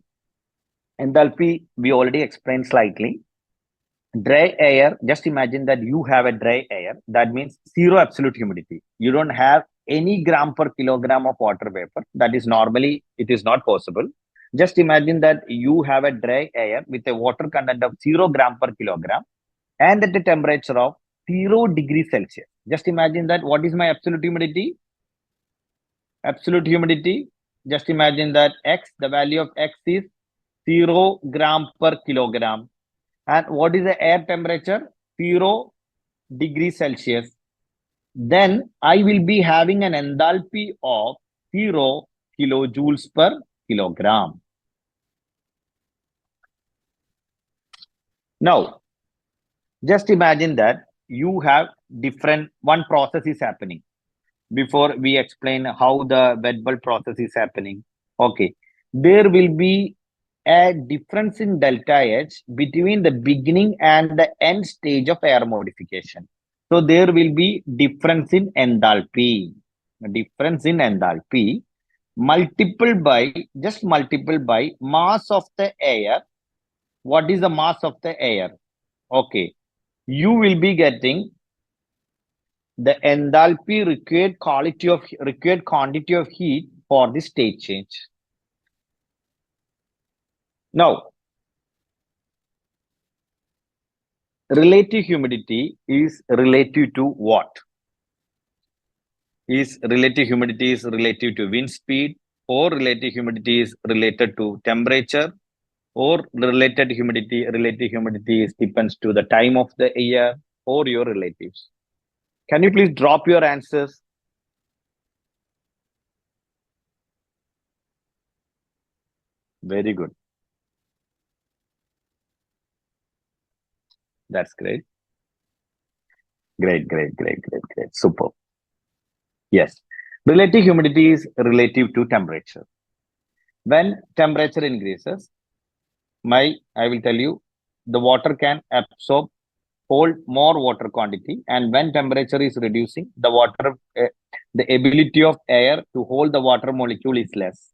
Enthalpy, we already explained slightly. Dry air, just imagine that you have a dry air. That means zero absolute humidity. You don't have any gram per kilogram of water vapor. That is normally, it is not possible. Just imagine that you have a dry air with a water content of 0 gram per kilogram and at a temperature of 0 degrees Celsius. Just imagine that what is my absolute humidity? Absolute humidity, just imagine that X, the value of X is 0 gram per kilogram. And what is the air temperature? 0 degrees Celsius. Then I will be having an enthalpy of 0 kilojoules per kilogram. Now, just imagine that you have one process is happening. Before we explain how the wet bulb process is happening, okay, there will be a difference in delta H between the beginning and the end stage of air modification. So there will be difference in enthalpy, multiple by mass of the air. What is the mass of the air? Okay, you will be getting the enthalpy required quantity of heat for the state change. Now, relative humidity is relative to what? Relative humidity is relative to wind speed, or relative humidity is related to temperature, or relative humidity depends to the time of the year, or your relatives. Can you please drop your answers? Very good. That's great. Great. Super. Yes. Relative humidity is relative to temperature. When temperature increases, I will tell you, the water can hold more water quantity, and when temperature is reducing, the ability of air to hold the water molecule is less.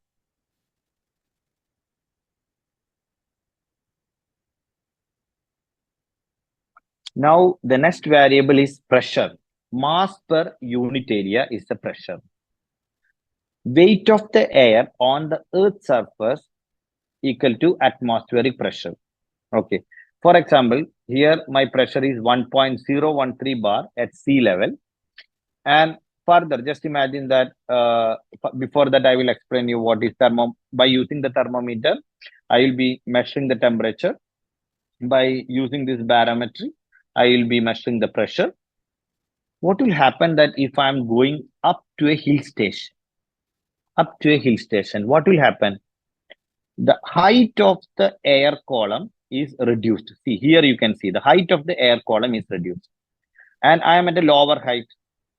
Now, the next variable is pressure. Mass per unit area is the pressure. Weight of the air on the Earth's surface equal to atmospheric pressure. Okay. For example, here my pressure is 1.013 bar at sea level. And further, just imagine that before that, I will explain you what is by using the thermometer. I will be measuring the temperature. By using this barometry, I will be measuring the pressure. What will happen that if I'm going up to a hill station, what will happen? The height of the air column is reduced. See, here you can see the height of the air column is reduced. And I am at a lower height.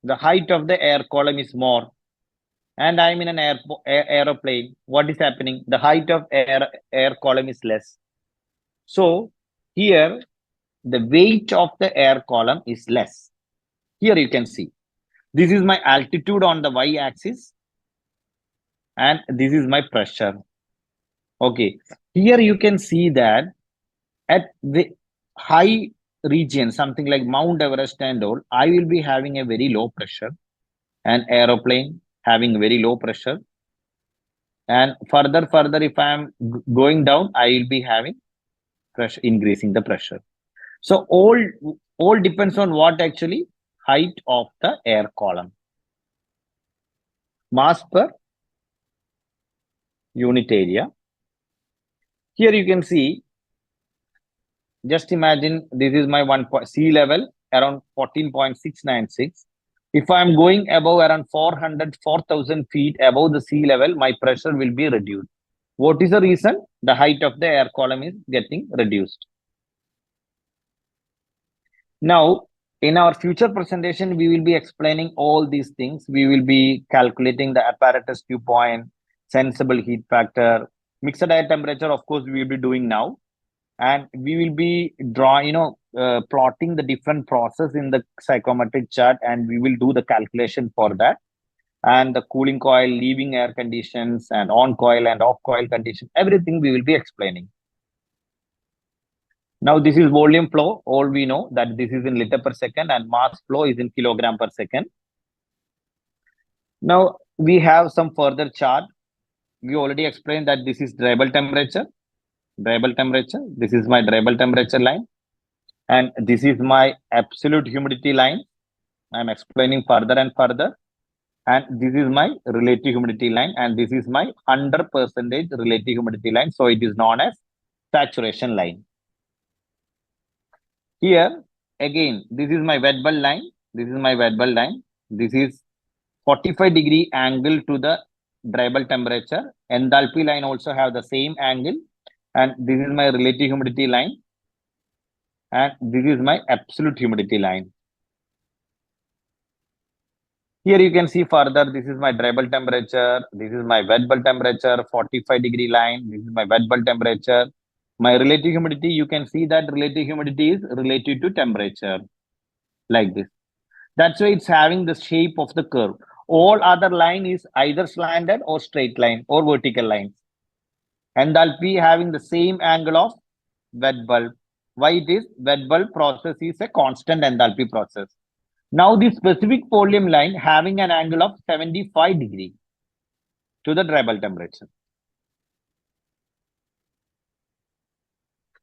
The height of the air column is more. And I'm in an aeroplane. What is happening? The height of air column is less. So here, the weight of the air column is less. Here you can see. This is my altitude on the y-axis. And this is my pressure. Okay. Here you can see that at the high region, something like Mount Everest and all, I will be having a very low pressure. An aeroplane having very low pressure. And further, if I am going down, I will be having pressure, increasing the pressure. So all depends on what actually? Height of the air column. Mass per unit area. Here you can see, just imagine this is my sea level around 14.696. If I am going above around 4,000 feet above the sea level, my pressure will be reduced. What is the reason? The height of the air column is getting reduced. Now, in our future presentation, we will be explaining all these things. We will be calculating the apparatus dew point, sensible heat factor, mixed air temperature, of course, we will be doing now. And we will be plotting the different process in the psychometric chart, and we will do the calculation for that. And the cooling coil, leaving air conditions, and on coil and off coil condition, everything we will be explaining. Now this is volume flow. All we know that this is in liter per second, and mass flow is in kilogram per second. Now we have some further chart. We already explained that this is dryable temperature. This is my dryable temperature line, and this is my absolute humidity line. I'm explaining further and further. And this is my relative humidity line, and this is my 100% relative humidity line. So it is known as saturation line. Here again, this is my wet bulb line. This is my wet bulb line. This is 45-degree angle to the dryable temperature. Enthalpy line also have the same angle. And this is my relative humidity line. And this is my absolute humidity line. Here you can see further, this is my dryable temperature. This is my wet bulb temperature, 45-degree line. This is my wet bulb temperature. My relative humidity, you can see that relative humidity is relative to temperature, like this. That's why it's having the shape of the curve. All other line is either slanted or straight line or vertical lines. Enthalpy having the same angle of wet bulb. Why it is? Wet bulb process is a constant enthalpy process. Now the specific volume line having an angle of 75 degree to the dryable temperature.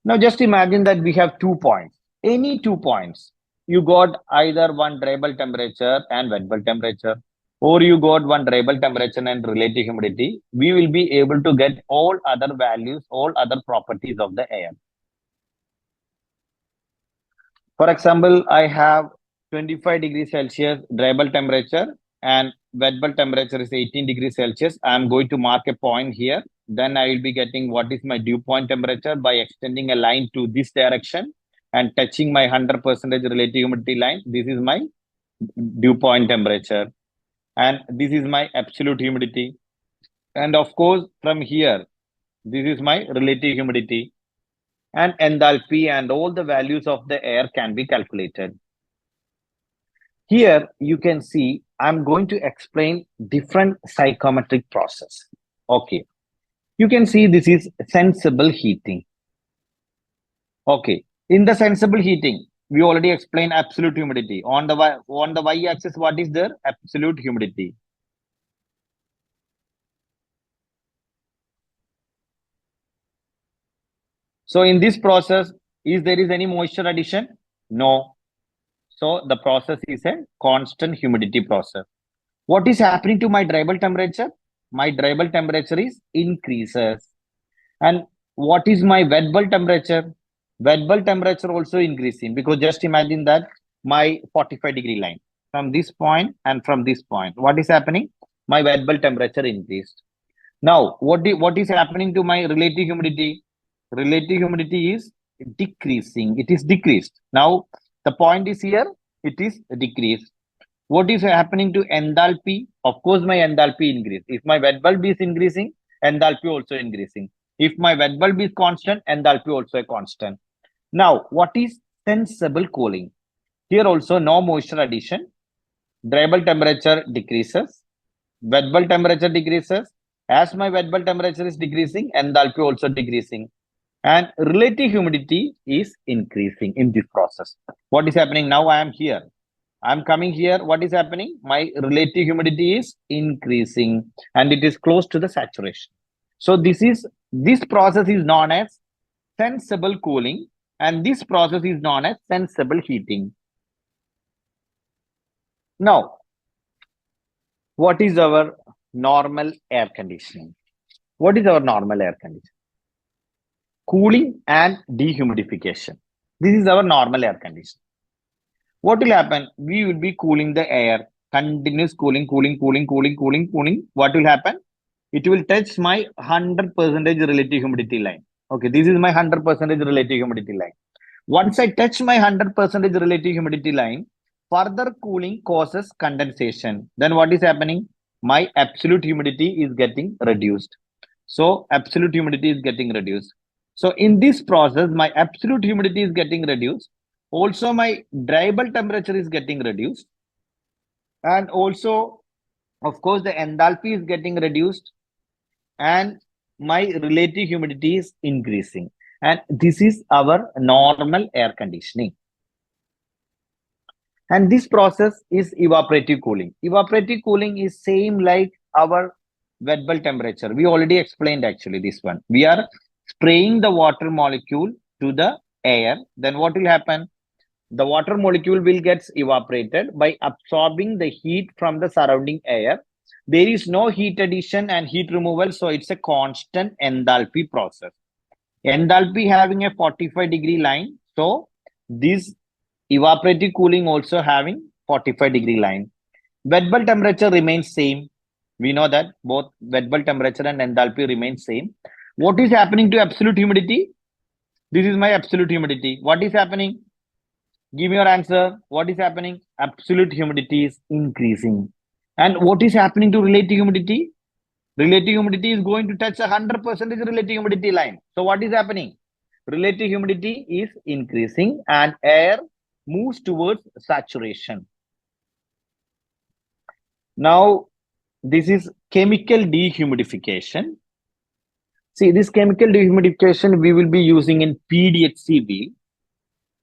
Now just imagine that we have 2 points. Any 2 points. You got either one dryable temperature and wet bulb temperature, or you got one dryable temperature and relative humidity. We will be able to get all other values, all other properties of the air. For example, I have 25 degrees Celsius dryable temperature and wet bulb temperature is 18 degrees Celsius. I am going to mark a point here. Then I will be getting what is my dew point temperature by extending a line to this direction and touching my 100% relative humidity line. This is my dew point temperature. And this is my absolute humidity. And of course, from here, this is my relative humidity. And enthalpy and all the values of the air can be calculated. Here you can see I'm going to explain different psychometric process. Okay. You can see this is sensible heating. Okay. In the sensible heating, we already explained absolute humidity. On the y-axis, what is there? Absolute humidity. So in this process, is there is any moisture addition? No. So the process is a constant humidity process. What is happening to my dryable temperature? My dryable temperature is increases. And what is my wet bulb temperature? Wet bulb temperature also increasing, because just imagine that my 45-degree line from this point and from this point. What is happening? My wet bulb temperature increased. Now, what is happening to my relative humidity? Relative humidity is decreasing. It is decreased. Now, the point is here, it is decreased. What is happening to enthalpy? Of course, my enthalpy increase. If my wet bulb is increasing, enthalpy also increasing. If my wet bulb is constant, enthalpy also a constant. Now, what is sensible cooling? Here also no moisture addition. Dryable temperature decreases. Wet bulb temperature decreases. As my wet bulb temperature is decreasing, enthalpy also decreasing. And relative humidity is increasing in this process. What is happening now? I am here. I'm coming here. What is happening? My relative humidity is increasing and it is close to the saturation. So this process is known as sensible cooling, and this process is known as sensible heating. Now, what is our normal air conditioning? What is our normal air conditioning? Cooling and dehumidification. This is our normal air conditioning. What will happen? We will be cooling the air, continuous cooling. What will happen? It will touch my 100% relative humidity line. Okay, this is my 100% relative humidity line. Once I touch my 100% relative humidity line, further cooling causes condensation. Then what is happening? My absolute humidity is getting reduced. So absolute humidity is getting reduced. So in this process, my absolute humidity is getting reduced. Also, my dry bulb temperature is getting reduced. And also, of course, the enthalpy is getting reduced. And my relative humidity is increasing. And this is our normal air conditioning. And this process is evaporative cooling. Evaporative cooling is same like our wet bulb temperature. We already explained actually this one. We are spraying the water molecule to the air. Then what will happen? The water molecule will get evaporated by absorbing the heat from the surrounding air. There is no heat addition and heat removal, so it's a constant enthalpy process. Enthalpy having a 45-degree line, so this evaporative cooling also having 45-degree line. Wet bulb temperature remains same. We know that both wet bulb temperature and enthalpy remain same. What is happening to absolute humidity? This is my absolute humidity. What is happening? Give me your answer. What is happening? Absolute humidity is increasing. And what is happening to relative humidity? Relative humidity is going to touch 100% relative humidity line. So what is happening? Relative humidity is increasing and air moves towards saturation. Now, this is chemical dehumidification. See, this chemical dehumidification we will be using in PDHC wheel.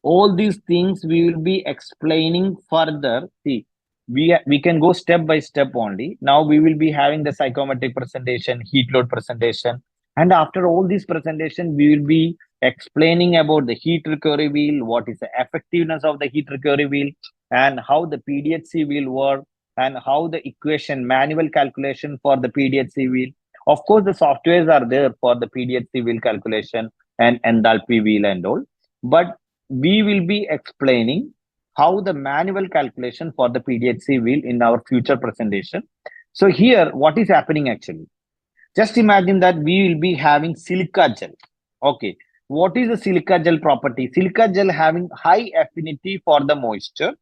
All these things we will be explaining further. See, we can go step by step only. Now we will be having the psychrometric presentation, heat load presentation, and after all this presentation, we will be explaining about the heat recovery wheel, what is the effectiveness of the heat recovery wheel, and how the PDHC wheel work, and how the equation manual calculation for the PDHC wheel. Of course, the softwares are there for the PDHC wheel calculation and enthalpy wheel and all, but we will be explaining how the manual calculation for the PDHC wheel in our future presentation. So here, what is happening actually? Just imagine that we will be having silica gel. Okay. What is the silica gel property? Silica gel having high affinity for the moisture.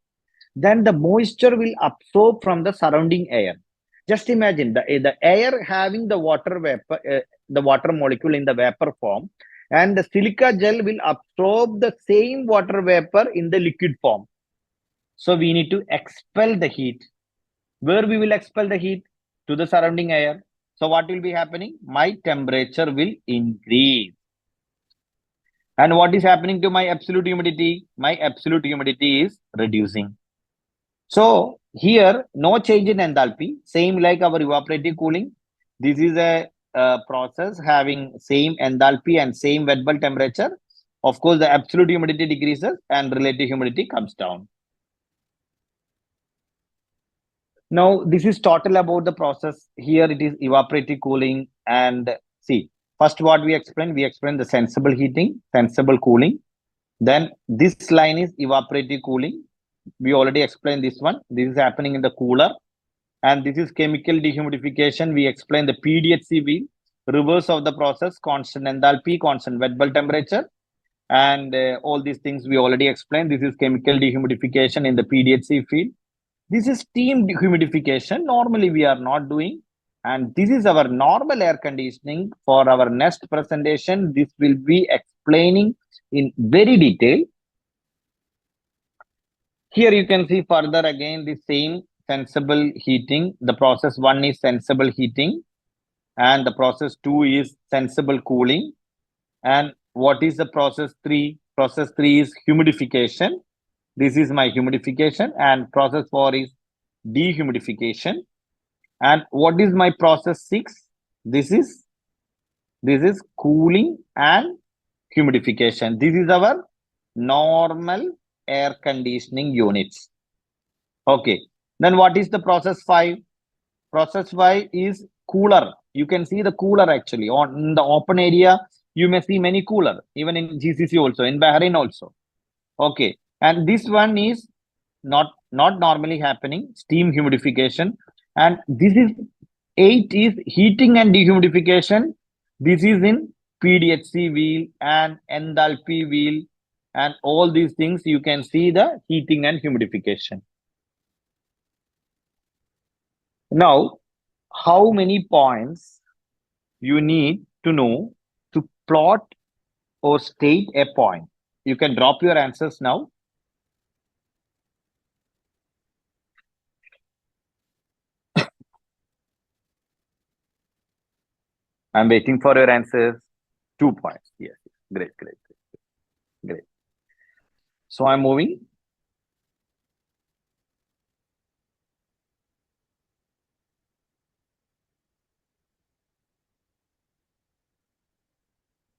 Then the moisture will absorb from the surrounding air. Just imagine the air having the water vapor, the water molecule in the vapor form, and the silica gel will absorb the same water vapor in the liquid form. So we need to expel the heat. Where we will expel the heat? To the surrounding air. So what will be happening? My temperature will increase. And what is happening to my absolute humidity? My absolute humidity is reducing. So here, no change in enthalpy, same like our evaporative cooling. This is a process having same enthalpy and same wet bulb temperature. Of course, the absolute humidity decreases and relative humidity comes down. Now, this is total about the process. Here it is evaporative cooling. And see, first what we explained the sensible heating, sensible cooling. Then this line is evaporative cooling. We already explained this one. This is happening in the cooler. And this is chemical dehumidification. We explained the PDHC wheel, reverse of the process, constant enthalpy, constant wet bulb temperature. And all these things we already explained. This is chemical dehumidification in the PDHC field. This is steam dehumidification. Normally we are not doing. And this is our normal air conditioning. For our next presentation, this will be explaining in very detail. Here you can see further again the same sensible heating. The process 1 is sensible heating and the process 2 is sensible cooling. And what is the process 3? Process 3 is humidification. This is my humidification, and process 4 is dehumidification. And what is my process 6? This is cooling and humidification. This is our normal air conditioning units. Okay. Then what is the process 5? Process 5 is cooler. You can see the cooler actually on the open area. You may see many cooler, even in GCC also, in Bahrain also. Okay. And this one is not normally happening, steam humidification. And this is 8 is heating and dehumidification. This is in PDHC wheel and enthalpy wheel, and all these things you can see the heating and humidification. Now, how many points you need to know to plot or state a point? You can drop your answers now. I'm waiting for your answers. 2 points. Yes. Great, great, great, great. So I'm moving.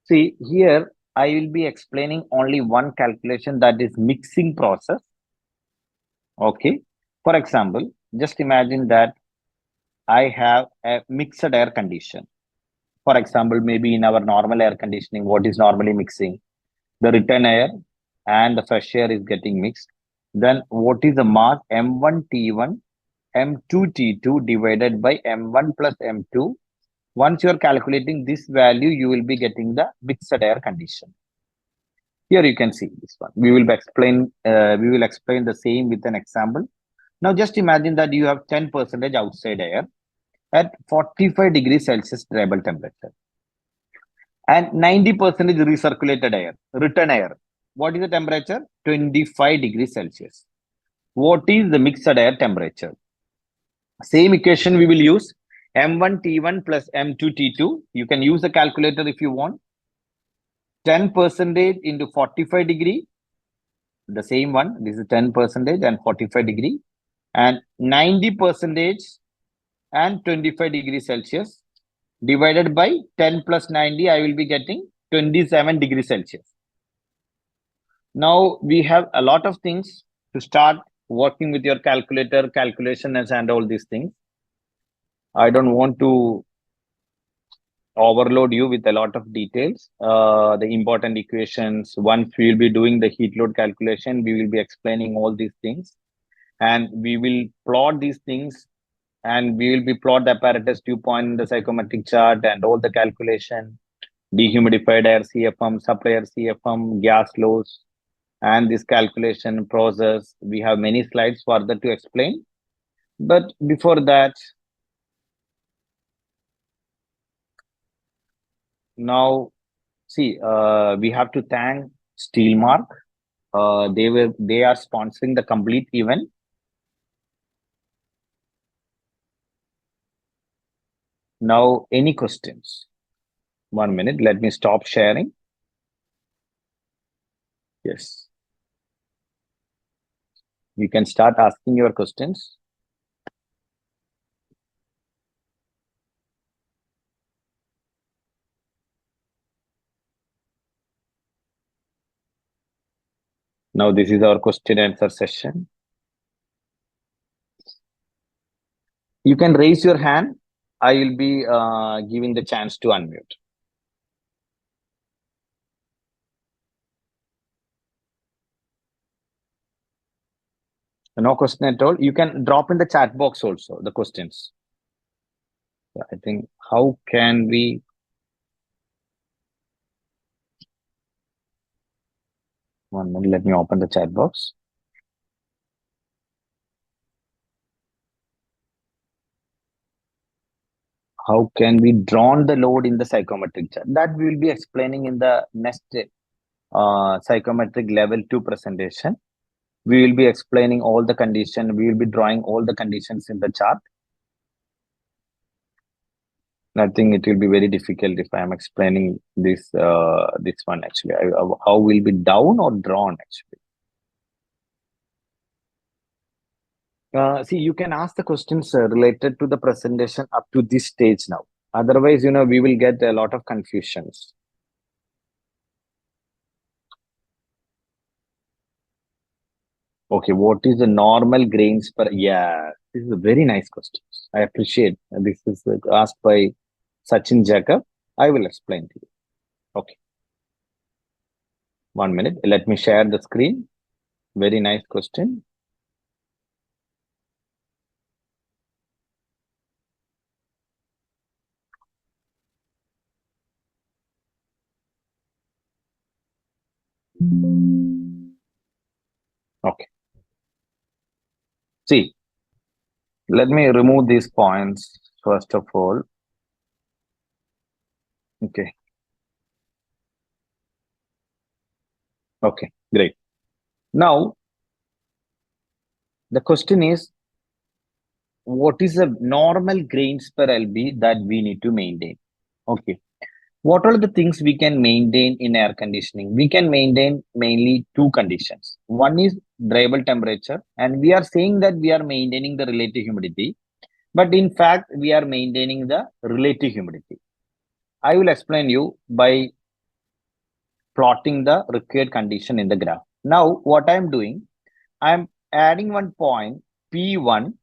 See, here I will be explaining only one calculation, that is mixing process. Okay. For example, just imagine that I have a mixed air condition. For example, maybe in our normal air conditioning, what is normally mixing? The return air and the fresh air is getting mixed. Then what is the mass? M1 T1, M2 T2 divided by M1 plus M2. Once you are calculating this value, you will be getting the mixed air condition. Here you can see this one. We will explain the same with an example. Now just imagine that you have 10% outside air at 45 degrees Celsius stable temperature and 90% recirculated air, return air. What is the temperature? 25 degrees Celsius. What is the mixed air temperature? Same equation we will use. M1 T1 plus M2 T2. You can use the calculator if you want. 10% into 45 degree. The same one. This is 10% and 45 degree. And 90% and 25 degrees Celsius divided by 10 plus 90, I will be getting 27 degrees Celsius. Now we have a lot of things to start working with your calculator, calculations and all these things. I don't want to overload you with a lot of details. The important equations, once we will be doing the heat load calculation, we will be explaining all these things and we will plot these things and we will be plot the apparatus dew point in the psychrometric chart and all the calculation, dehumidified air CFM, supply air CFM, gas loss, and this calculation process. We have many slides further to explain. But before that, now see, we have to thank Steelmark. They are sponsoring the complete event. Now, any questions? 1 minute. Let me stop sharing. Yes. You can start asking your questions. Now, this is our question answer session. You can raise your hand. I will be giving the chance to unmute. No question at all. You can drop in the chat box also the questions. I think how can we? One minute, let me open the chat box. How can we draw the load in the psychrometric chart? That we will be explaining in the next psychrometric level 2 presentation. We will be explaining all the conditions. We will be drawing all the conditions in the chart. I think it will be very difficult if I am explaining this this one actually. How will be down or drawn actually? See, you can ask the questions related to the presentation up to this stage now. Otherwise, we will get a lot of confusions. Okay, what is the normal grains per? Yeah, this is a very nice question. I appreciate this is asked by Sachin Jacob. I will explain to you. Okay. 1 minute. Let me share the screen. Very nice question. Okay. See, let me remove these points first of all. Okay. Okay, great. Now, the question is, what is the normal grains per LB that we need to maintain? Okay. What are the things we can maintain in air conditioning? We can maintain mainly two conditions. One is dryable temperature, and we are saying that we are maintaining the relative humidity, but in fact, we are maintaining the relative humidity. I will explain you by plotting the required condition in the graph. Now, what I am doing, I am adding one point P1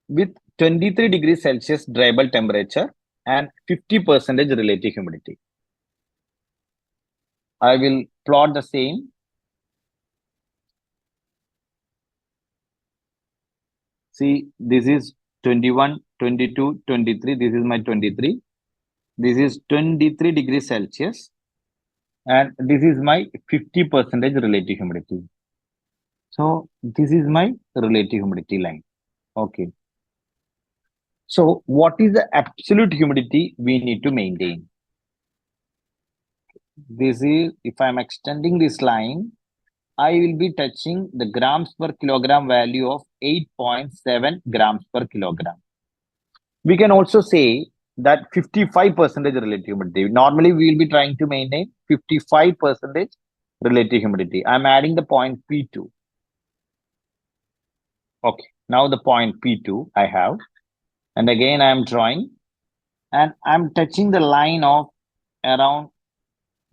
with 23 degrees Celsius dryable temperature and 50% relative humidity. I will plot the same. See, this is 21, 22, 23. This is my 23. This is 23 degrees Celsius. And this is my 50% relative humidity. So this is my relative humidity line. Okay. So what is the absolute humidity we need to maintain? This is, if I'm extending this line, I will be touching the grams per kilogram value of 8.7 grams per kilogram. We can also say that 55% relative humidity. Normally, we will be trying to maintain 55% relative humidity. I'm adding the point P2. Okay, now the point P2 I have. And again, I'm drawing and I'm touching the line of around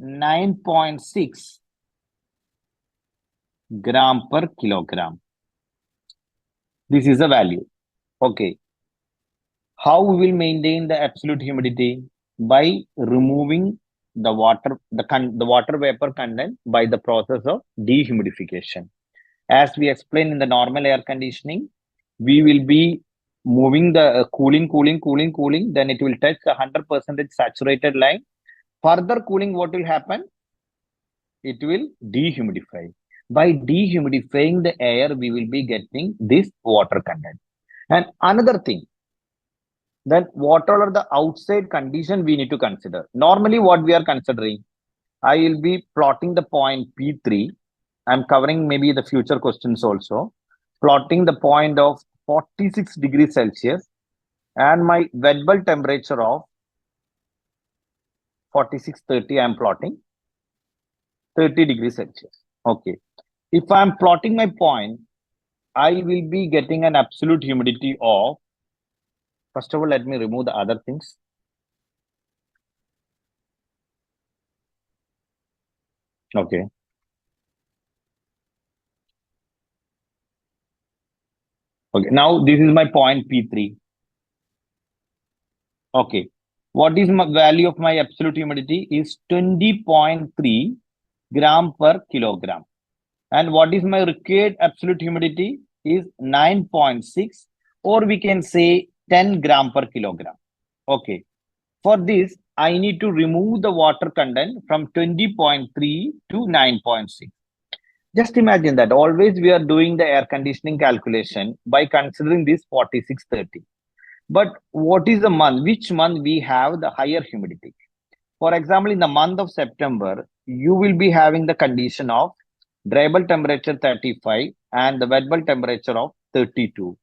9.6 gram per kilogram. This is the value. Okay. How we will maintain the absolute humidity? By removing the water, the water vapor content by the process of dehumidification. As we explained in the normal air conditioning, we will be moving the cooling, then it will touch the 100% saturated line. Further cooling, what will happen? It will dehumidify. By dehumidifying the air, we will be getting this water content. And another thing, then what are the outside condition we need to consider? Normally, what we are considering, I will be plotting the point P3. I'm covering maybe the future questions also. Plotting the point of 46 degrees Celsius and my wet bulb temperature of 4630. I'm plotting 30 degrees Celsius. Okay. If I'm plotting my point, I will be getting an absolute humidity of, first of all, let me remove the other things. Okay. Okay. Now this is my point P3. Okay. What is my value of my absolute humidity is 20.3 gram per kilogram. And what is my required absolute humidity is 9.6, or we can say 10 gram per kilogram. Okay. For this, I need to remove the water content from 20.3 to 9.6. Just imagine that always we are doing the air conditioning calculation by considering this 4630. But what is the month? Which month we have the higher humidity? For example, in the month of September, you will be having the condition of dry bulb temperature 35 and the wet bulb temperature of 32.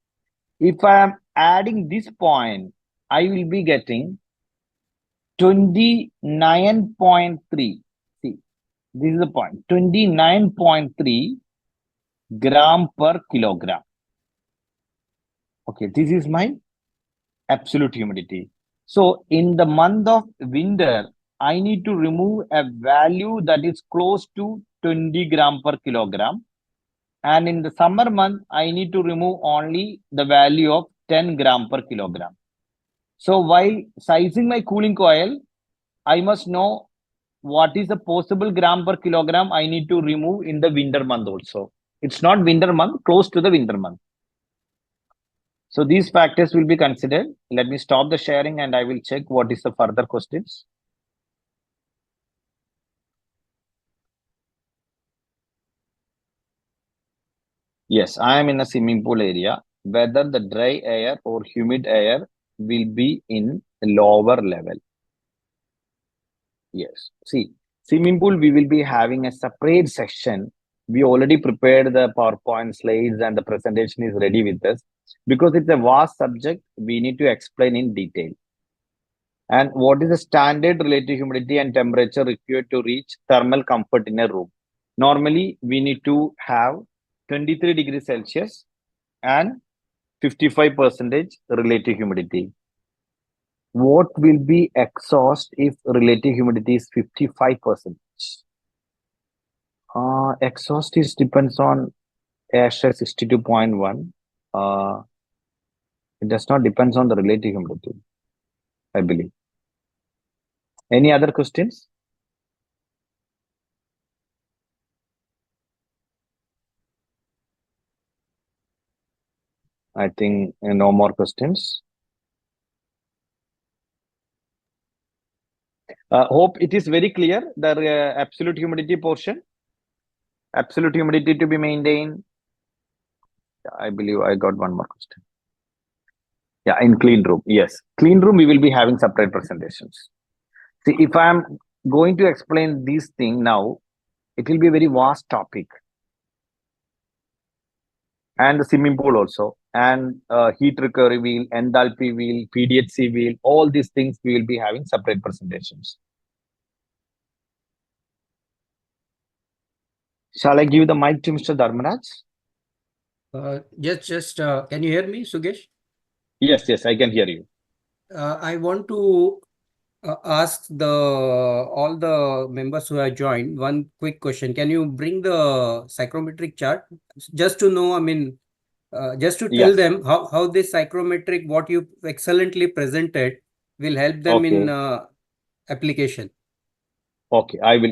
If I am adding this point, I will be getting 29.3. See, this is the point, 29.3 gram per kilogram. Okay, this is my absolute humidity. So in the month of winter, I need to remove a value that is close to 20 gram per kilogram. And in the summer month, I need to remove only the value of 10 gram per kilogram. So while sizing my cooling coil, I must know what is the possible gram per kilogram I need to remove in the winter month also. It's not winter month, close to the winter month. So these factors will be considered. Let me stop the sharing and I will check what is the further questions. Yes, I am in a swimming pool area. Whether the dry air or humid air will be in lower level. Yes. See, swimming pool, we will be having a separate section. We already prepared the PowerPoint slides and the presentation is ready with us. Because it's a vast subject, we need to explain in detail. And what is the standard relative humidity and temperature required to reach thermal comfort in a room? Normally, we need to have 23 degrees Celsius and 55% relative humidity. What will be exhaust if relative humidity is 55%? Exhaust is depends on ASHA 62.1. It does not depends on the relative humidity, I believe. Any other questions? I think no more questions. Hope it is very clear, the absolute humidity portion. Absolute humidity to be maintained. I believe I got one more question. Yeah, in clean room. Yes, clean room, we will be having separate presentations. See, if I'm going to explain this thing now, it will be a very vast topic. And the swimming pool also, and heat recovery wheel, enthalpy wheel, PDHC wheel, all these things we will be having separate presentations. Shall I give the mic to Mr. Dharmaraj? Just can you hear me, Sugesh? Yes, I can hear you. I want to ask all the members who have joined one quick question. Can you bring the psychrometric chart just to know? I mean, just to tell Yes. them how this psychrometric, what you excellently presented, will help them in application. Okay, I will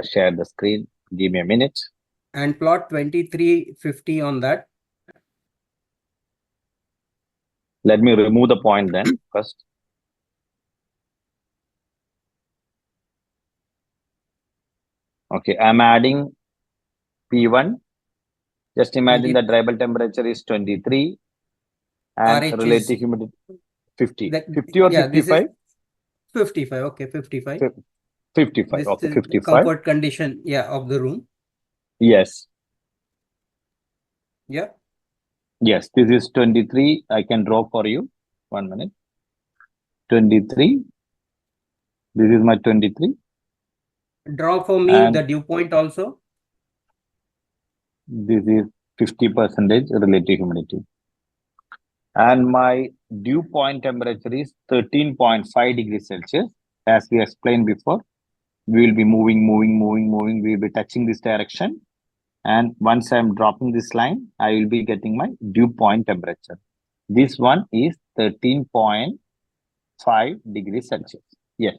share the screen. Give me a minute. And plot 2350 on that. Let me remove the point then first. Okay, I'm adding P1. Just imagine the dry bulb temperature is 23 and RH relative is humidity 50. that, 50 or yeah, 55? 55. Okay, 55. 55. This Okay, is 55. comfort condition, yeah, of the room. Yes. Yeah. Yes, this is 23. I can draw for you. 1 minute. 23. This is my 23. Draw for me And the dew point also. this is 50% relative humidity. And my dew point temperature is 13.5 degrees Celsius. As we explained before, we will be moving. We will be touching this direction. And once I'm dropping this line, I will be getting my dew point temperature. This one is 13.5 degrees Celsius. Yes.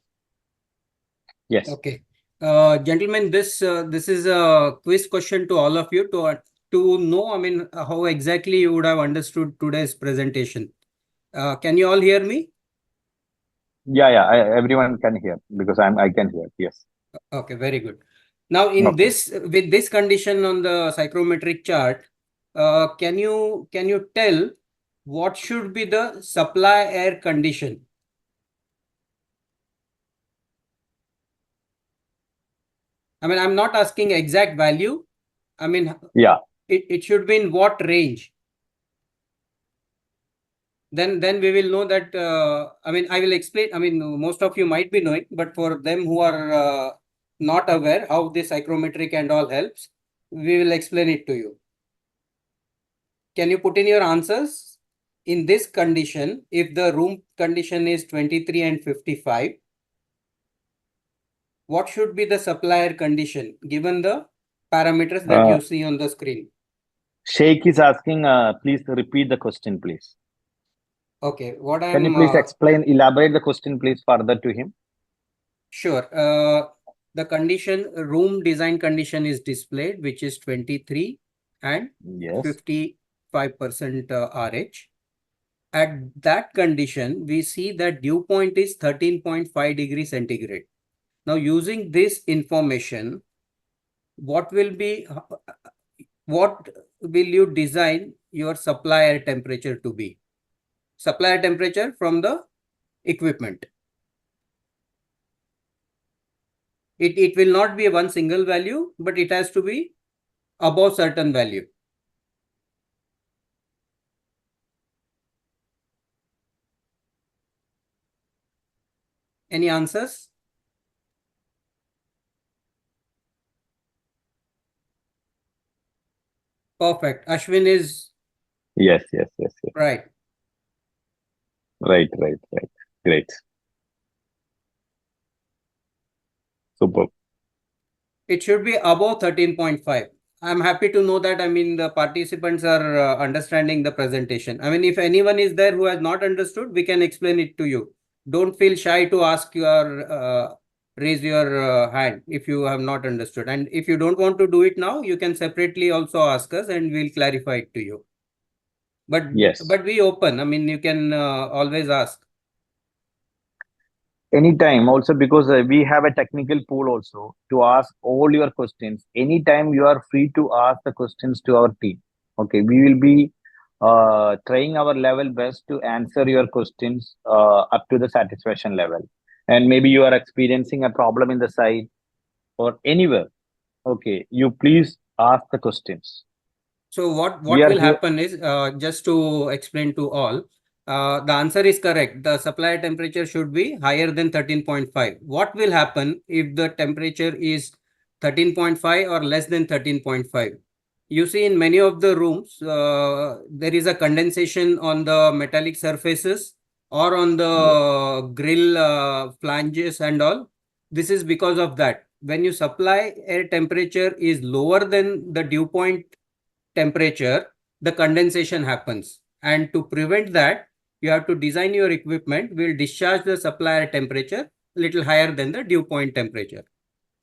Yes. Okay. Gentlemen, this is a quiz question to all of you to know, I mean, how exactly you would have understood today's presentation. Can you all hear me? Yeah. Everyone can hear because I can hear. Yes. Okay, very good. Now, in this, with this condition on the psychrometric chart, can you tell what should be the supply air condition? I mean, I'm not asking exact value. I mean, yeah, it should be in what range? Then we will know that. I mean, I will explain. I mean, most of you might be knowing, but for them who are not aware how this psychrometric and all helps, we will explain it to you. Can you put in your answers? In this condition, if the room condition is 23 and 55, what should be the supplier condition given the parameters that you see on the screen? Sheikh is asking, please repeat the question, please. Okay, what Can you please elaborate the question, please, further to him? Sure. The condition, room design condition is displayed, which is 23 and 55% RH. At that condition, we see that dew point is 13.5 degrees centigrade. Now, using this information, what will you design your supplier temperature to be? Supplier temperature from the equipment. It will not be one single value, but it has to be above certain value. Any answers? Perfect. Ashwin is Yes. right. Right. Great. Super. It should be above 13.5. I'm happy to know that, I mean, the participants are understanding the presentation. I mean, if anyone is there who has not understood, we can explain it to you. Don't feel shy to ask raise your hand if you have not understood. And if you don't want to do it now, you can separately also ask us and we'll clarify it to you. Yes. But be open. I mean, you can always ask. Anytime, also because we have a technical pool also to ask all your questions. Anytime you are free to ask the questions to our team. Okay, we will be trying our level best to answer your questions up to the satisfaction level. And maybe you are experiencing a problem in the site or anywhere. Okay, you please ask the questions. So what We are will here. happen is, just to explain to all, the answer is correct. The supplier temperature should be higher than 13.5. What will happen if the temperature is 13.5 or less than 13.5? You see, in many of the rooms, there is a condensation on the metallic surfaces or on the grill flanges and all. This is because of that. When you supply air temperature is lower than the dew point temperature, the condensation happens. And to prevent that, you have to design your equipment will discharge the supplier temperature a little higher than the dew point temperature.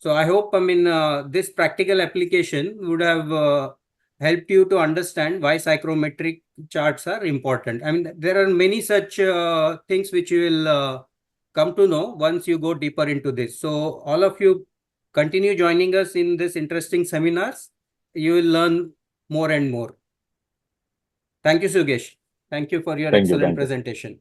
So I hope, I mean, this practical application would have helped you to understand why psychrometric charts are important. I mean, there are many such things which you will come to know once you go deeper into this. So all of you continue joining us in this interesting seminars. You will learn more and more. Thank you, Sugesh. Thank you for your excellent presentation.